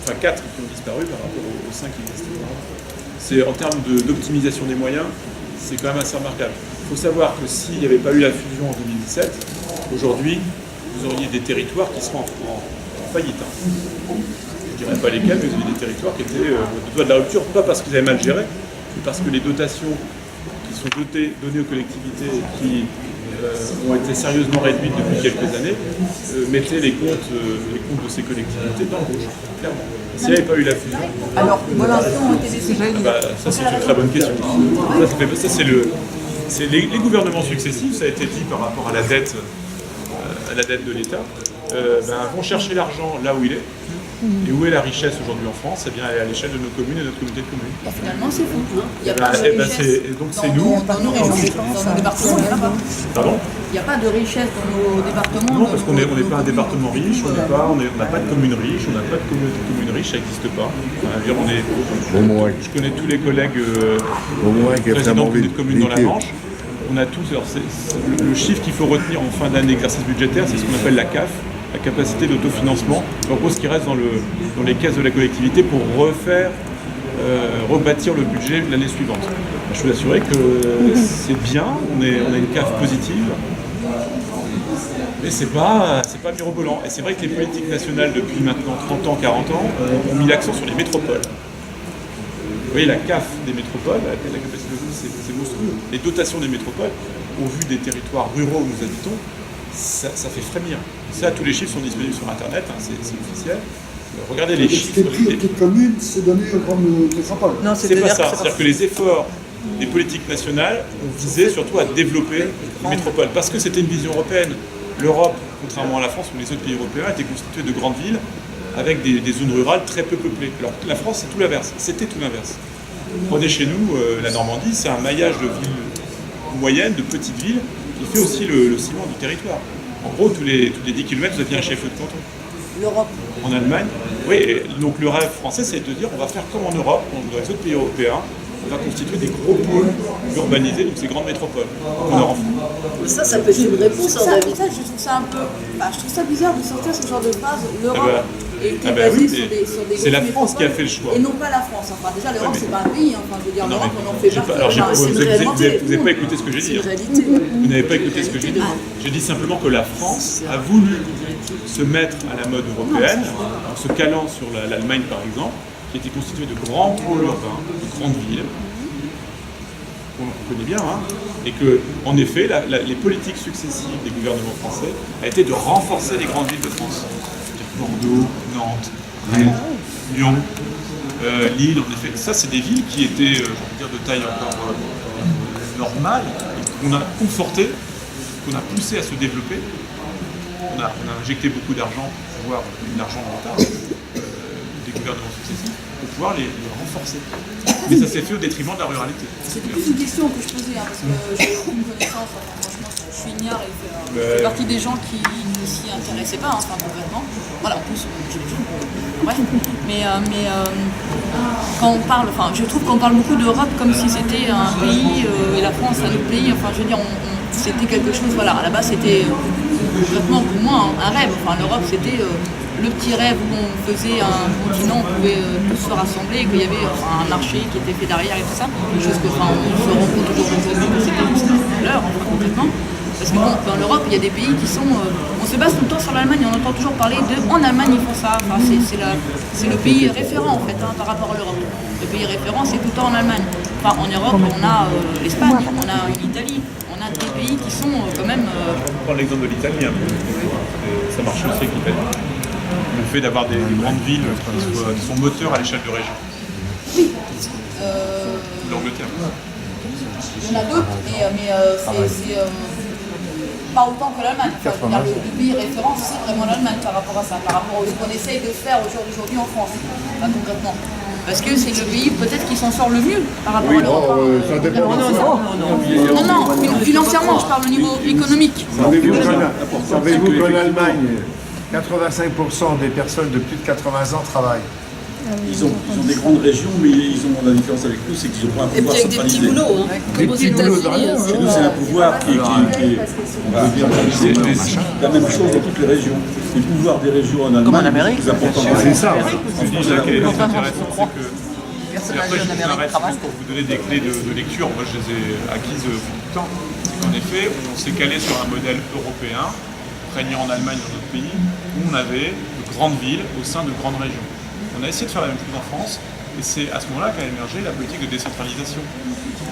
Enfin, 4 qui ont disparu par rapport aux 5 qui existaient. C'est en termes d'optimisation des moyens, c'est quand même assez remarquable. Il faut savoir que s'il n'y avait pas eu la fusion en 2017, aujourd'hui, vous auriez des territoires qui seraient en faillite. Je ne dirais pas lesquels, mais vous avez des territoires qui étaient au doigt de la rupture, pas parce qu'ils avaient mal géré, mais parce que les dotations qui sont données aux collectivités qui ont été sérieusement réduites depuis quelques années mettaient les comptes de ces collectivités dans le rouge, clairement. S'il n'y avait pas eu la fusion. Alors, voilà, ont été décidés. Ça, c'est une très bonne question. Ça, c'est les gouvernements successifs, ça a été dit par rapport à la dette de l'État, vont chercher l'argent là où il est. Et où est la richesse aujourd'hui en France? Eh bien, elle est à l'échelle de nos communes et de notre communauté de communes. Finalement, c'est fou. Il n'y a pas de richesse donc c'est nous. Dans nos régions, dans nos départements, il n'y en a pas. Pardon? Il n'y a pas de richesse dans nos départements. Non, parce qu'on n'est pas un département riche, on n'a pas de commune riche, on n'a pas de commune riche, ça n'existe pas. Je connais tous les collègues présidents de communes dans la Manche. On a tous, alors le chiffre qu'il faut retenir en fin d'année d'exercice budgétaire, c'est ce qu'on appelle la CAF, la capacité d'autofinancement, en gros ce qui reste dans les caisses de la collectivité pour rebâtir le budget de l'année suivante. Je peux vous assurer que c'est bien, on a une CAF positive, mais c'est pas mirobolant. Et c'est vrai que les politiques nationales depuis maintenant 30 ans, 40 ans ont mis l'accent sur les métropoles. Vous voyez, la CAF des métropoles, la capacité d'autofinancement, c'est monstrueux. Les dotations des métropoles, au vu des territoires ruraux où nous habitons, ça fait frémir. Ça, tous les chiffres sont disponibles sur Internet, c'est officiel. Regardez les chiffres. Les petites communes, c'est donné aux grandes métropoles. Non, c'est pas ça. C'est-à-dire que les efforts des politiques nationales ont visé surtout à développer les métropoles. Parce que c'était une vision européenne. L'Europe, contrairement à la France ou les autres pays européens, était constituée de grandes villes avec des zones rurales très peu peuplées. Alors que la France, c'est tout l'inverse. C'était tout l'inverse. Prenez chez nous, la Normandie, c'est un maillage de villes moyennes, de petites villes, qui fait aussi le ciment du territoire. En gros, tous les 10 km, vous aviez un chef-lieu de canton. L'Europe. En Allemagne. Oui, et donc le rêve français, c'est de dire on va faire comme en Europe, dans les autres pays européens, on va constituer des gros pôles urbanisés, donc ces grandes métropoles. Mais ça peut être une réponse en avis. Je trouve ça un peu. Je trouve ça bizarre de sortir ce genre de phrase. L'Europe était oui, basée sur des c'est la France qui a fait le choix. Et non pas la France. Enfin, déjà, l'Europe, c'est pas un pays. Enfin, je veux dire, l'Europe, on en fait partie. Alors, vous n'avez pas écouté ce que j'ai dit. Vous n'avez pas écouté ce que j'ai dit. J'ai dit simplement que la France a voulu se mettre à la mode européenne, en se calant sur l'Allemagne, par exemple, qui était constituée de grands pôles urbains, de grandes villes, qu'on connaît bien, hein, et que, en effet, les politiques successives des gouvernements français a été de renforcer les grandes villes de France. Bordeaux, Nantes, Rennes, Lyon, Lille, en effet. Ça, c'est des villes qui étaient, de taille encore normale, et qu'on a confortées, qu'on a poussées à se développer. On a injecté beaucoup d'argent pour pouvoir, l'argent de l'État, des gouvernements successifs, pour pouvoir les renforcer. Mais ça s'est fait au détriment de la ruralité. C'était plus une question que je posais, parce que j'ai aucune connaissance, franchement, je suis ignare et je fais partie des gens qui ne s'y intéressaient pas, complètement. Voilà, en plus, j'ai les jeunes. Ouais. Mais quand on parle, je trouve qu'on parle beaucoup d'Europe comme si c'était un pays, et la France un autre pays, je veux dire, c'était quelque chose, voilà, à la base c'était complètement pour moi un rêve. L'Europe c'était le petit rêve où on faisait un continent, on pouvait tous se rassembler, qu'il y avait un marché qui était fait derrière et tout ça, des choses que on se rend compte aujourd'hui que c'était juste l'heure, complètement. Parce que dans l'Europe, il y a des pays qui sont... on se base tout le temps sur l'Allemagne, on entend toujours parler de... En Allemagne, ils font ça. C'est le pays référent, en fait, par rapport à l'Europe. Le pays référent, c'est tout le temps en Allemagne. En Europe, on a l'Espagne, on a l'Italie, on a des pays qui sont quand même... On prend l'exemple de l'Italie, un peu. Ça marche aussi avec l'Italie. Le fait d'avoir des grandes villes qui sont moteurs à l'échelle de région. Oui. L'Angleterre. Il y en a d'autres, mais c'est pas autant que l'Allemagne. Le pays référent, c'est vraiment l'Allemagne par rapport à ça, par rapport à ce qu'on essaye de faire aujourd'hui en France, concrètement. Parce que c'est le pays peut-être qui s'en sort le mieux par rapport à l'Europe. Ça dépend. Non, financièrement, je parle au niveau économique. Savez-vous qu'en Allemagne, 85% des personnes de plus de 80 ans travaillent? Ils ont des grandes régions, mais la différence avec nous, c'est qu'ils n'ont pas un pouvoir centralisé. Et puis avec des petits boulots, Des petits boulots de rien. Chez nous, c'est un pouvoir qui est la même chose dans toutes les régions. Le pouvoir des régions en Allemagne, c'est plus important. C'est ça. Ce qui est intéressant, c'est que... Après, je vous arrête juste pour vous donner des clés de lecture. Moi, je les ai acquises depuis tout le temps. C'est qu'en effet, on s'est calé sur un modèle européen, régnant en Allemagne et dans d'autres pays, où on avait de grandes villes au sein de grandes régions. On a essayé de faire la même chose en France, et c'est à ce moment-là qu'a émergé la politique de décentralisation,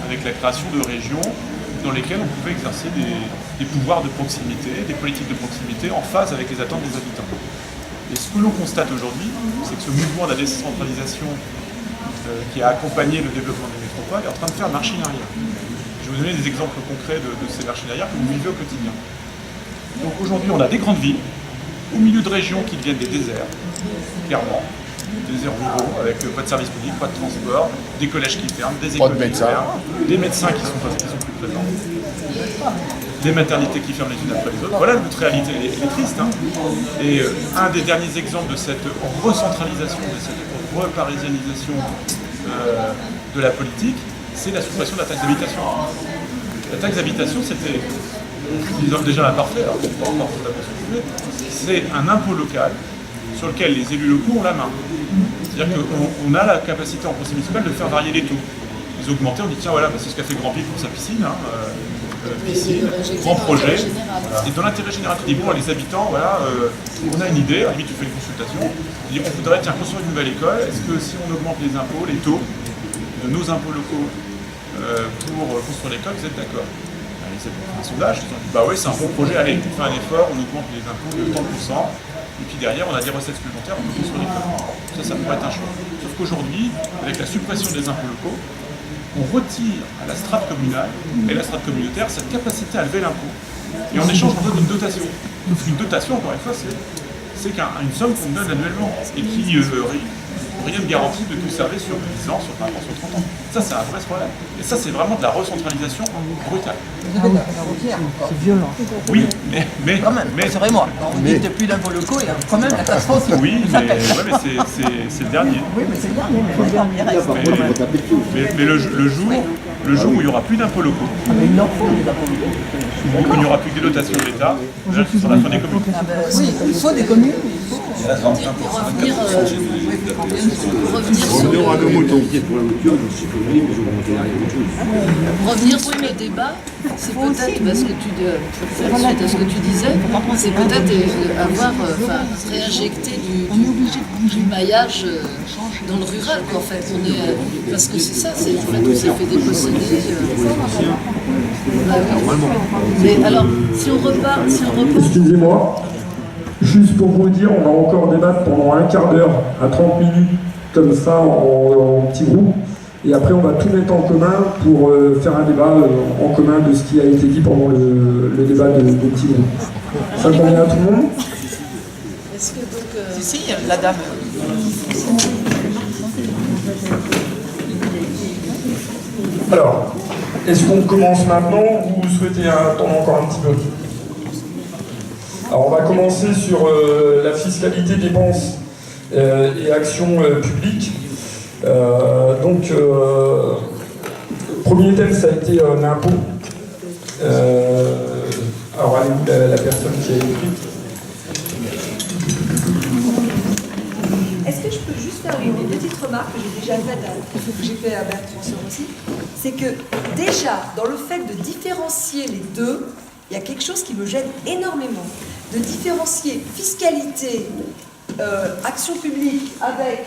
avec la création de régions dans lesquelles on pouvait exercer des pouvoirs de proximité, des politiques de proximité en phase avec les attentes des habitants. Et ce que l'on constate aujourd'hui, c'est que ce mouvement de la décentralisation qui a accompagné le développement des métropoles est en train de faire machine arrière. Je vais vous donner des exemples concrets de ces machines arrière que vous vivez au quotidien. Donc aujourd'hui, on a des grandes villes, au milieu de régions qui deviennent des déserts, clairement. Des déserts ruraux, avec pas de service public, pas de transport, des collèges qui ferment, des écoles qui ferment, des médecins qui sont plus présents, des maternités qui ferment les unes après les autres. Voilà, notre réalité, elle est triste. Hein. Et un des derniers exemples de cette recentralisation, de cette reparisianisation de la politique, c'est la suppression de la taxe d'habitation. La taxe d'habitation, c'était, déjà la parfait, alors je ne sais pas encore totalement ce que c'est un impôt local sur lequel les élus locaux ont la main. C'est-à-dire qu'on a la capacité en conseil municipal de faire varier les taux. Les augmenter, on dit tiens voilà, c'est ce qu'a fait Grandville pour sa piscine, piscine, grand projet. Voilà. Et dans l'intérêt général, tu dis bon les habitants, voilà, on a une idée, à lui tu fais une consultation, tu dis on voudrait construire une nouvelle école, est-ce que si on augmente les impôts, les taux de nos impôts locaux pour construire l'école, vous êtes d'accord? C'est un sondage, ils ont dit bah oui c'est un bon projet, allez, on fait un effort, on augmente les impôts de 30%. Et puis derrière, on a des recettes supplémentaires, on peut construire l'école. Ça pourrait être un choix. Sauf qu'aujourd'hui, avec la suppression des impôts locaux, on retire à la strate communale et la strate communautaire cette capacité à lever l'impôt. Et en échange, on donne une dotation. Une dotation, encore une fois, c'est une somme qu'on donne annuellement et qui rien ne garantit de conserver sur 10 ans, sur 20 ans, sur 30 ans. Ça, c'est un vrai problème. Et ça, c'est vraiment de la recentralisation brutale. C'est violent. Oui, mais quand même, rassurez-moi, quand vous dites plus d'impôts locaux, il y a quand même la taxe foncière. Oui, mais c'est le dernier. Oui, mais c'est le dernier, mais le dernier reste. Mais le jour où il n'y aura plus d'impôts locaux, mais il en faut des impôts locaux. Il n'y aura plus que des dotations de l'État, sur la fin des communes. Oui, il faut des communes. Pour revenir Revenons à nos moutons. Revenir sur le débat, c'est peut-être, parce que pour faire suite à ce que tu disais, c'est peut-être avoir, réinjecter du maillage dans le rural, quoi, en fait. Parce que c'est ça, c'est en fait, on s'est fait déposséder. Mais alors, si on repart... Excusez-moi, juste pour vous dire, on va encore débattre pendant un quart d'heure à 30 minutes, comme ça, en petits groupes. Et après, on va tout mettre en commun pour faire un débat en commun de ce qui a été dit pendant le débat de petits groupes. Ça convient à tout le monde? Est-ce que donc... Si, la dame. Alors, est-ce qu'on commence maintenant ou vous souhaitez attendre encore un petit peu? Alors, on va commencer sur la fiscalité dépenses et actions publiques. Premier thème, ça a été l'impôt. Alors, allez-vous la personne qui a écrit? Est-ce que je peux juste faire une petite remarque que j'ai déjà faite, que j'ai fait à Bertrand aussi, c'est que déjà, dans le fait de différencier les deux, il y a quelque chose qui me gêne énormément. De différencier fiscalité, action publique avec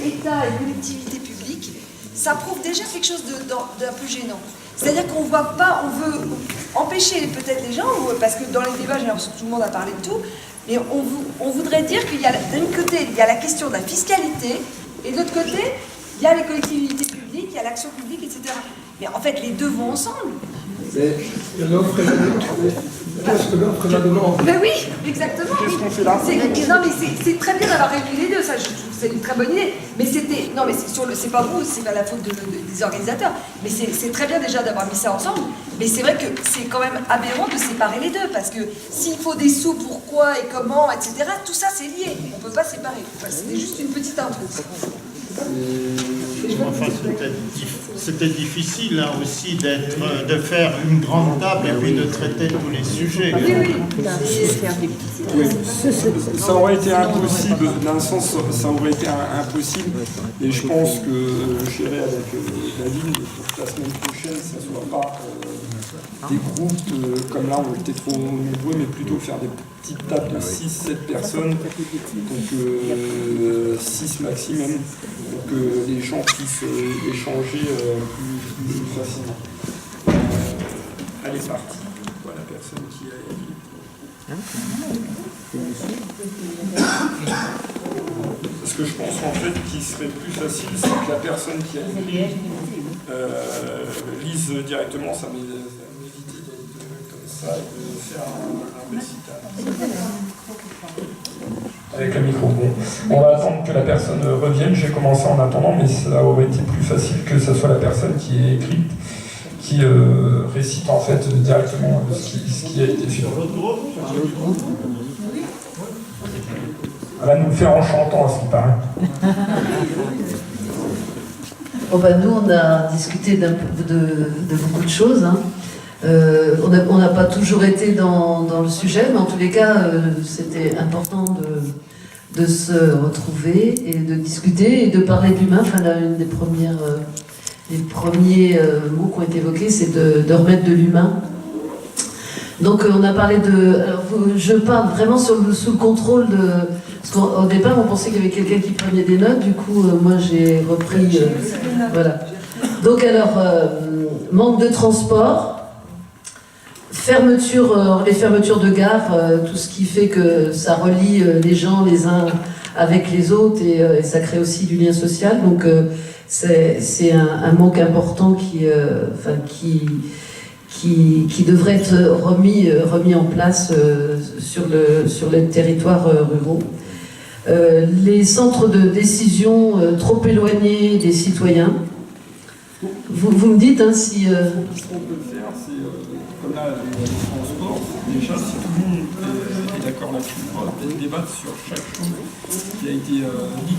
État et collectivité publique, ça prouve déjà quelque chose d'un peu gênant. C'est-à-dire qu'on voit pas, on veut empêcher peut-être les gens, parce que dans les débats, j'ai l'impression que tout le monde a parlé de tout, mais on voudrait dire qu'il y a d'un côté, il y a la question de la fiscalité, et de l'autre côté, il y a les collectivités publiques, il y a l'action publique, etc. Mais en fait, les deux vont ensemble. Mais l'offre et la demande. Mais oui, exactement. Non, mais c'est très bien d'avoir réuni les deux, ça, je trouve que c'est une très bonne idée. Mais c'était, non, mais c'est pas vous, c'est pas la faute des organisateurs. Mais c'est très bien déjà d'avoir mis ça ensemble. Mais c'est vrai que c'est quand même aberrant de séparer les deux, parce que s'il faut des sous, pourquoi et comment, etc. Tout ça c'est lié. On peut pas séparer. Enfin, c'était juste une petite intro. Enfin, c'était difficile hein, aussi de faire une grande table et puis de traiter tous les sujets. Oui, ça aurait été impossible, d'un sens, ça aurait été impossible. Et je pense que j'irai avec David pour que la semaine prochaine, ça ne soit pas des groupes comme là, on était trop nombreux, mais plutôt faire des petites tables de 6-7 personnes, donc 6 maximum, pour que les gens puissent échanger plus facilement. Allez, c'est parti. Voilà la personne qui a écrit. Parce que je pense en fait qu'il serait plus facile, c'est que la personne qui a écrit lise directement, ça m'éviter d'être comme ça et de faire un récital. Avec le micro. Bon. On va attendre que la personne revienne. J'ai commencé en attendant, mais ça aurait été plus facile que ce soit la personne qui est écrite, qui récite en fait directement ce qui a été fait. Elle va nous le faire en chantant, à ce qui paraît. Bon ben, nous, on a discuté de beaucoup de choses. Hein. On n'a pas toujours été dans le sujet, mais en tous les cas, c'était important de se retrouver et de discuter et de parler de l'humain. Enfin, là, une des premières, les premiers mots qui ont été évoqués, c'est de remettre de l'humain. Donc, on a parlé de... Alors, je parle vraiment sous le contrôle de... Parce qu'au départ, on pensait qu'il y avait quelqu'un qui prenait des notes. Du coup, moi, j'ai repris... voilà. Donc, alors, manque de transport. Les fermetures de gares, tout ce qui fait que ça relie les gens les uns avec les autres et ça crée aussi du lien social. Donc c'est un manque important qui devrait être remis en place sur les territoires ruraux. Les centres de décision trop éloignés des citoyens. Vous me dites hein, si... Ce qu'on peut faire, c'est, comme là, le transport, déjà, si tout le monde est d'accord là-dessus, on va peut-être débattre sur chaque chose qui a été dit.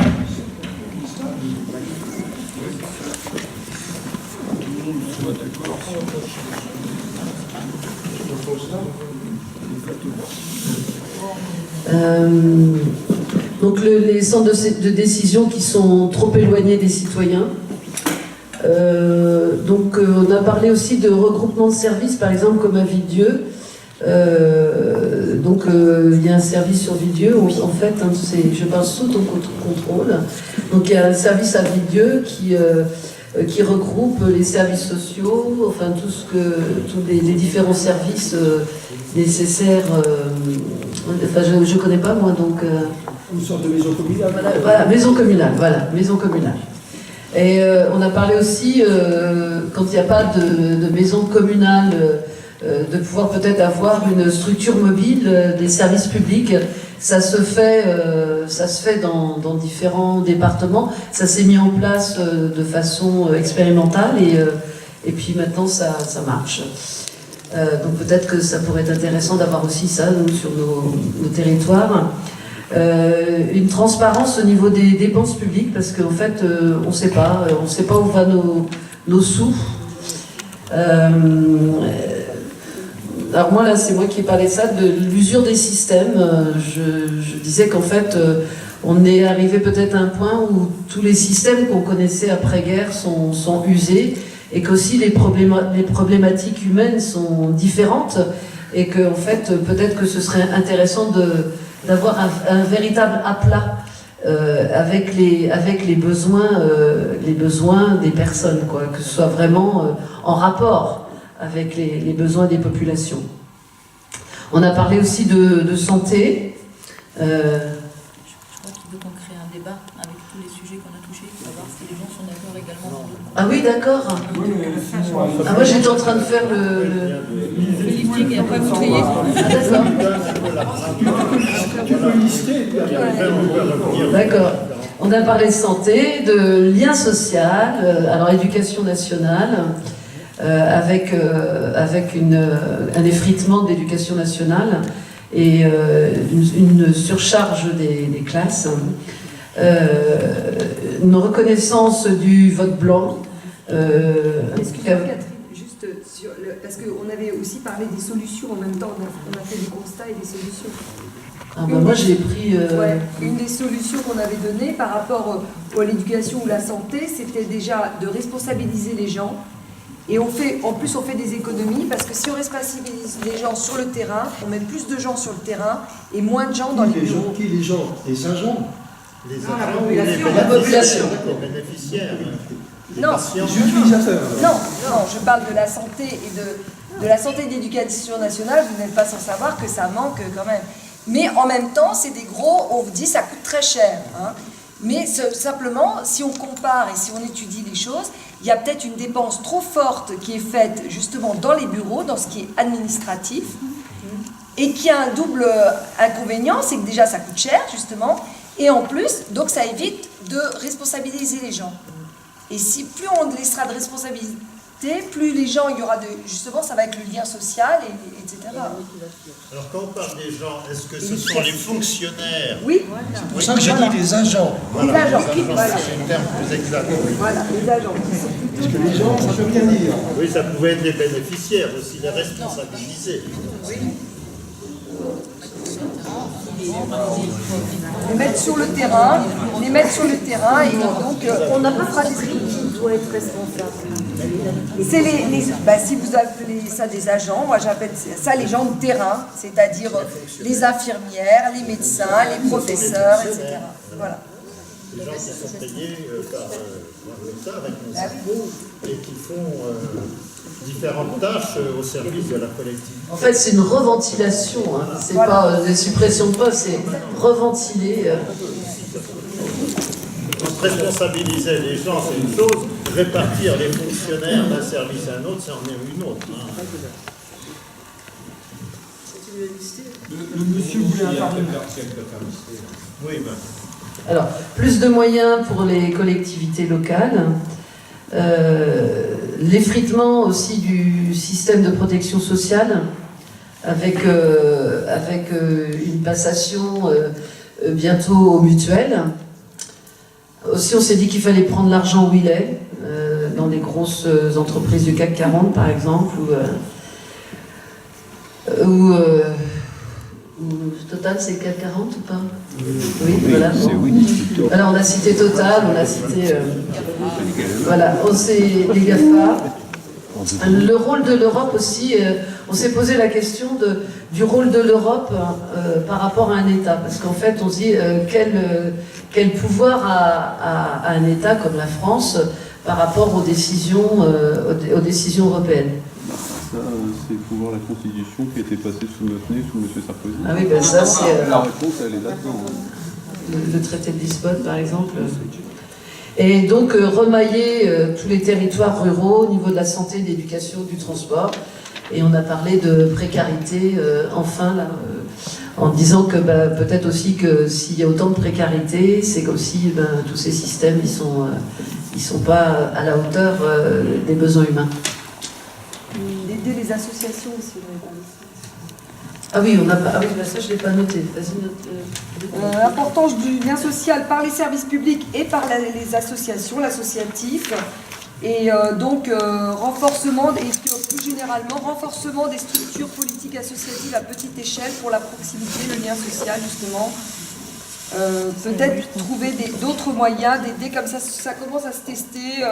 Tout le monde soit d'accord sur Donc les centres de décision qui sont trop éloignés des citoyens. On a parlé aussi de regroupement de services, par exemple comme à Villedieu. Il y a un service sur Villedieu, en fait, je parle sous ton contrôle. Donc il y a un service à Villedieu qui regroupe les services sociaux, enfin tous les différents services nécessaires. Je ne connais pas moi, donc. Une sorte de maison communale. Voilà, maison communale. Et on a parlé aussi, quand il n'y a pas de maison communale, de pouvoir peut-être avoir une structure mobile des services publics. Ça se fait dans différents départements. Ça s'est mis en place de façon expérimentale et puis maintenant ça marche. Donc peut-être que ça pourrait être intéressant d'avoir aussi ça nous, sur nos territoires. Une transparence au niveau des dépenses publiques parce qu'en fait on ne sait pas où va nos sous. Alors moi là c'est moi qui ai parlé de ça, de l'usure des systèmes. Je disais qu'en fait on est arrivé peut-être à un point où tous les systèmes qu'on connaissait après-guerre sont usés et qu'aussi les problématiques humaines sont différentes et qu'en fait peut-être que ce serait intéressant d'avoir un véritable aplat avec les besoins des personnes, quoi, que ce soit vraiment en rapport avec les besoins des populations. On a parlé aussi de santé. Je crois qu'il veut qu'on crée un débat avec tous les sujets qu'on a touchés pour savoir si les gens sont d'accord également. Ah oui, d'accord. Ah, moi j'étais en train de faire le lifting et après vous triez. D'accord. On a parlé de santé, de lien social, alors éducation nationale, avec un effritement de l'éducation nationale et une surcharge des classes. Une reconnaissance du vote blanc. Excusez-moi Catherine, juste parce qu'on avait aussi parlé des solutions en même temps, on a fait des constats et des solutions. Moi j'ai pris... une des solutions qu'on avait données par rapport à l'éducation ou la santé, c'était déjà de responsabiliser les gens. Et en plus on fait des économies parce que si on responsabilise les gens sur le terrain, on met plus de gens sur le terrain et moins de gens dans les bureaux. Qui les gens? Les agents? Les agents la population. Les bénéficiaires. Non, je parle de la santé et de la santé et de l'éducation nationale, vous n'êtes pas sans savoir que ça manque quand même. Mais en même temps, c'est des gros, on vous dit ça coûte très cher. Hein. Mais simplement, si on compare et si on étudie les choses, il y a peut-être une dépense trop forte qui est faite justement dans les bureaux, dans ce qui est administratif, et qui a un double inconvénient, c'est que déjà ça coûte cher justement, et en plus, donc ça évite de responsabiliser les gens. Et si plus on laissera de responsabilité, plus les gens, il y aura justement, ça va être le lien social, etc. Alors quand on parle des gens, est-ce que ce sont les fonctionnaires? Oui. C'est pour ça que j'ai dit les agents. Voilà, les agents. Voilà. C'est le terme plus exact. Voilà, les agents. Parce que les gens, ça veut rien dire. Oui, ça pouvait être les bénéficiaires aussi, les responsabiliser. Oui. Les mettre sur le terrain, et donc on n'a pas phrasé qui doit être responsable. C'est si vous appelez ça des agents, moi j'appelle ça les gens de terrain, c'est-à-dire les infirmières, les médecins, les professeurs, etc. Voilà. Les gens qui sont payés par l'État avec nos impôts et qui font différentes tâches au service de la collectivité. En fait, c'est une reventilation, hein. C'est pas des suppressions de postes, c'est reventiler. Responsabiliser les gens, c'est une chose, répartir les fonctionnaires d'un service à un autre, c'est en une autre. Hein. Le monsieur voulait intervenir. Oui, ben. Alors, plus de moyens pour les collectivités locales. L'effritement aussi du système de protection sociale avec une passation bientôt aux mutuelles. Aussi, on s'est dit qu'il fallait prendre l'argent où il est, dans les grosses entreprises du CAC 40 par exemple, Total, c'est 4,40 ou pas? Oui, voilà. Alors, on a cité Total, on a cité... voilà, les GAFA. Le rôle de l'Europe aussi, on s'est posé la question du rôle de l'Europe par rapport à un État. Parce qu'en fait, on se dit quel pouvoir a un État comme la France par rapport aux décisions européennes. Ça, c'est le pouvoir de la Constitution qui a été passée sous notre nez, sous M. Sarkozy. Ah oui, ben ça, c'est... La réponse, elle est là-dedans. Le traité de Lisbonne, par exemple. Et donc, remailler tous les territoires ruraux au niveau de la santé, de l'éducation, du transport. Et on a parlé de précarité, enfin, là, en disant que peut-être aussi que s'il y a autant de précarité, c'est comme si tous ces systèmes, ils sont pas à la hauteur des besoins humains. D'aider les associations aussi, on avait parlé. Ah oui, ça je ne l'ai pas noté. Vas-y, note. L'importance du lien social par les services publics et par les associations, l'associatif. Et donc, renforcement, et plus généralement, renforcement des structures politiques associatives à petite échelle pour la proximité, le lien social, justement. Peut-être trouver d'autres moyens d'aider, comme ça commence à se tester,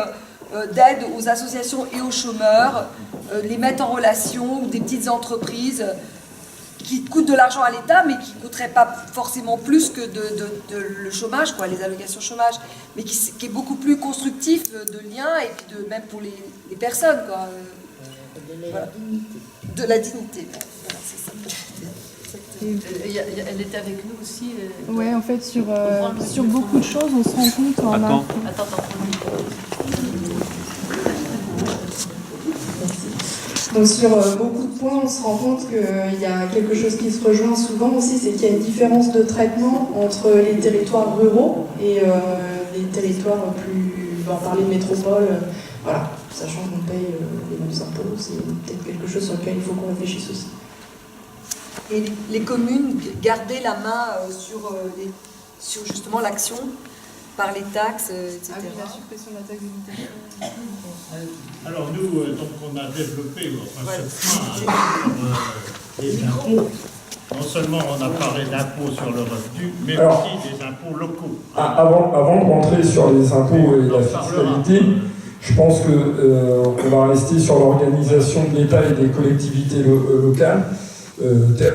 d'aide aux associations et aux chômeurs, les mettre en relation, ou des petites entreprises qui coûtent de l'argent à l'État, mais qui ne coûteraient pas forcément plus que le chômage, quoi, les allocations chômage, mais qui est beaucoup plus constructif de lien, et puis même pour les personnes, quoi. Voilà. De la dignité. Voilà, c'est ça. Elle était avec nous aussi. Ouais, en fait, sur beaucoup de choses, on se rend compte en Attends. Donc sur beaucoup de points, on se rend compte qu'il y a quelque chose qui se rejoint souvent aussi, c'est qu'il y a une différence de traitement entre les territoires ruraux et les territoires plus, on va parler de métropole, voilà, sachant qu'on paye les mêmes impôts, c'est peut-être quelque chose sur lequel il faut qu'on réfléchisse aussi. Et les communes, garder la main sur justement l'action par les taxes, etc. Ah oui, la suppression de la taxe d'habitation. Alors nous, donc on a développé ce point des impôts. Non seulement on a parlé d'impôts sur le revenu, mais aussi des impôts locaux. Avant de rentrer sur les impôts et la fiscalité, je pense qu'on va rester sur l'organisation de l'État et des collectivités locales,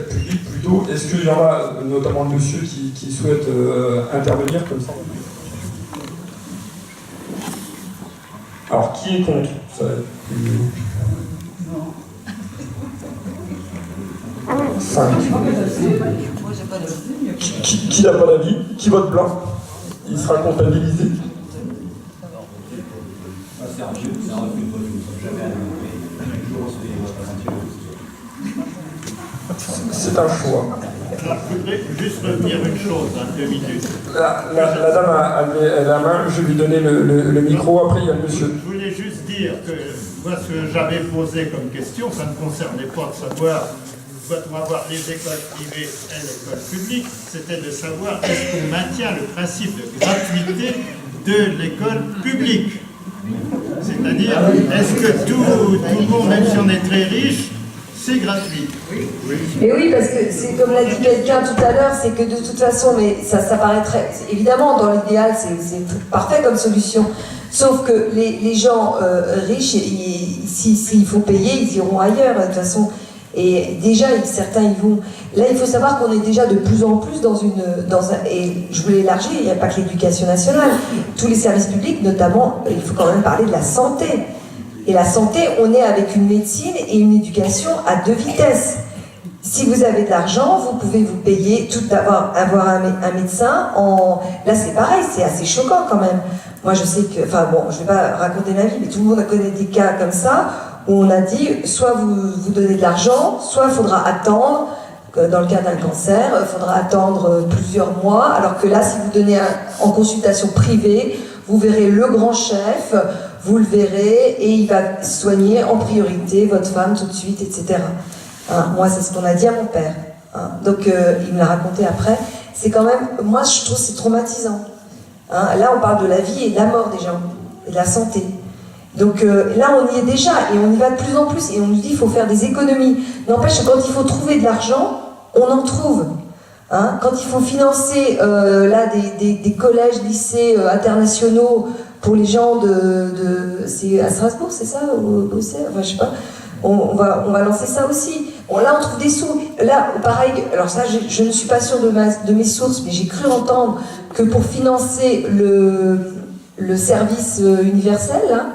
publiques plutôt. Est-ce qu'il y en a, notamment le monsieur, qui souhaite intervenir comme ça? Alors, qui est contre ça? 5. Qui n'a pas d'avis? Qui vote blanc? Il sera comptabilisé. C'est un choix. Alors, je voudrais juste retenir une chose, 2 minutes. La dame a levé la main, je vais lui donner le micro, après il y a le monsieur. Je voulais juste dire que moi, ce que j'avais posé comme question, ça ne concernait pas de savoir doit-on avoir les écoles privées et l'école publique, c'était de savoir est-ce qu'on maintient le principe de gratuité de l'école publique. C'est-à-dire, est-ce que tout le monde, même si on est très riche, c'est gratuit? Mais oui, parce que c'est comme l'a dit quelqu'un tout à l'heure, c'est que de toute façon, mais ça paraît très... Évidemment, dans l'idéal, c'est parfait comme solution. Sauf que les gens riches, s'il faut payer, ils iront ailleurs, de toute façon. Et déjà, certains y vont. Là, il faut savoir qu'on est déjà de plus en plus et je voulais élargir, il n'y a pas que l'éducation nationale. Tous les services publics, notamment, il faut quand même parler de la santé. Et la santé, on est avec une médecine et une éducation à 2 vitesses. Si vous avez de l'argent, vous pouvez vous payer, avoir un médecin. Là, c'est pareil, c'est assez choquant quand même. Moi, je sais que, enfin bon, je ne vais pas raconter ma vie, mais tout le monde connaît des cas comme ça, où on a dit, soit vous donnez de l'argent, soit il faudra attendre, dans le cas d'un cancer, il faudra attendre plusieurs mois, alors que là, si vous donnez en consultation privée, vous verrez le grand chef, vous le verrez, et il va soigner en priorité votre femme tout de suite, etc. Hein, moi, c'est ce qu'on a dit à mon père. Hein, donc, il me l'a raconté après. C'est quand même, moi, je trouve que c'est traumatisant. Hein, là, on parle de la vie et de la mort des gens, et de la santé. Donc là, on y est déjà, et on y va de plus en plus, et on nous dit qu'il faut faire des économies. N'empêche que quand il faut trouver de l'argent, on en trouve. Hein, quand il faut financer là des collèges, lycées internationaux pour les gens c'est à Strasbourg, c'est ça, ou Bruxelles, enfin je sais pas. On va lancer ça aussi. Bon, là, on trouve des sous. Là, pareil, alors ça, je ne suis pas sûre de mes sources, mais j'ai cru entendre que pour financer le service universel, là,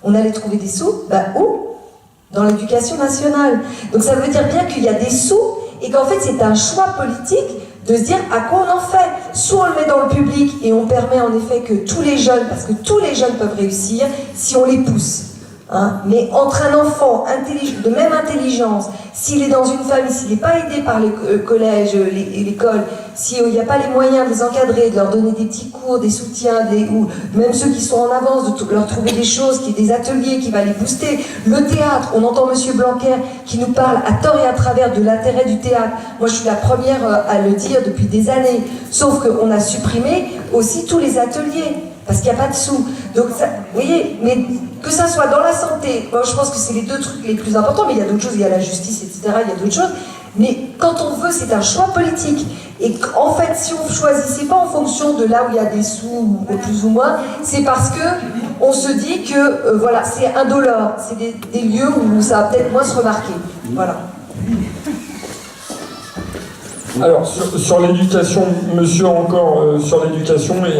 on allait trouver des sous. Bah, où? Dans l'éducation nationale. Donc ça veut dire bien qu'il y a des sous et qu'en fait, c'est un choix politique de se dire à quoi on en fait. Soit on le met dans le public et on permet en effet que tous les jeunes, parce que tous les jeunes peuvent réussir si on les pousse. Hein, mais entre un enfant de même intelligence, s'il est dans une famille, s'il n'est pas aidé par le collège et l'école, s'il n'y a pas les moyens de les encadrer, de leur donner des petits cours, des soutiens, ou même ceux qui sont en avance, de leur trouver des choses, des ateliers qui va les booster. Le théâtre, on entend M. Blanquer qui nous parle à tort et à travers de l'intérêt du théâtre. Moi je suis la première à le dire depuis des années, sauf qu'on a supprimé aussi tous les ateliers. Parce qu'il n'y a pas de sous. Donc, ça, vous voyez, mais que ça soit dans la santé, moi, je pense que c'est les deux trucs les plus importants, mais il y a d'autres choses, il y a la justice, etc., il y a d'autres choses. Mais quand on veut, c'est un choix politique. Et en fait, si on choisit, c'est pas en fonction de là où il y a des sous, ou plus ou moins, c'est parce que on se dit que, voilà, c'est indolore, c'est des lieux où ça va peut-être moins se remarquer. Voilà. Alors, sur l'éducation, monsieur, encore sur l'éducation, et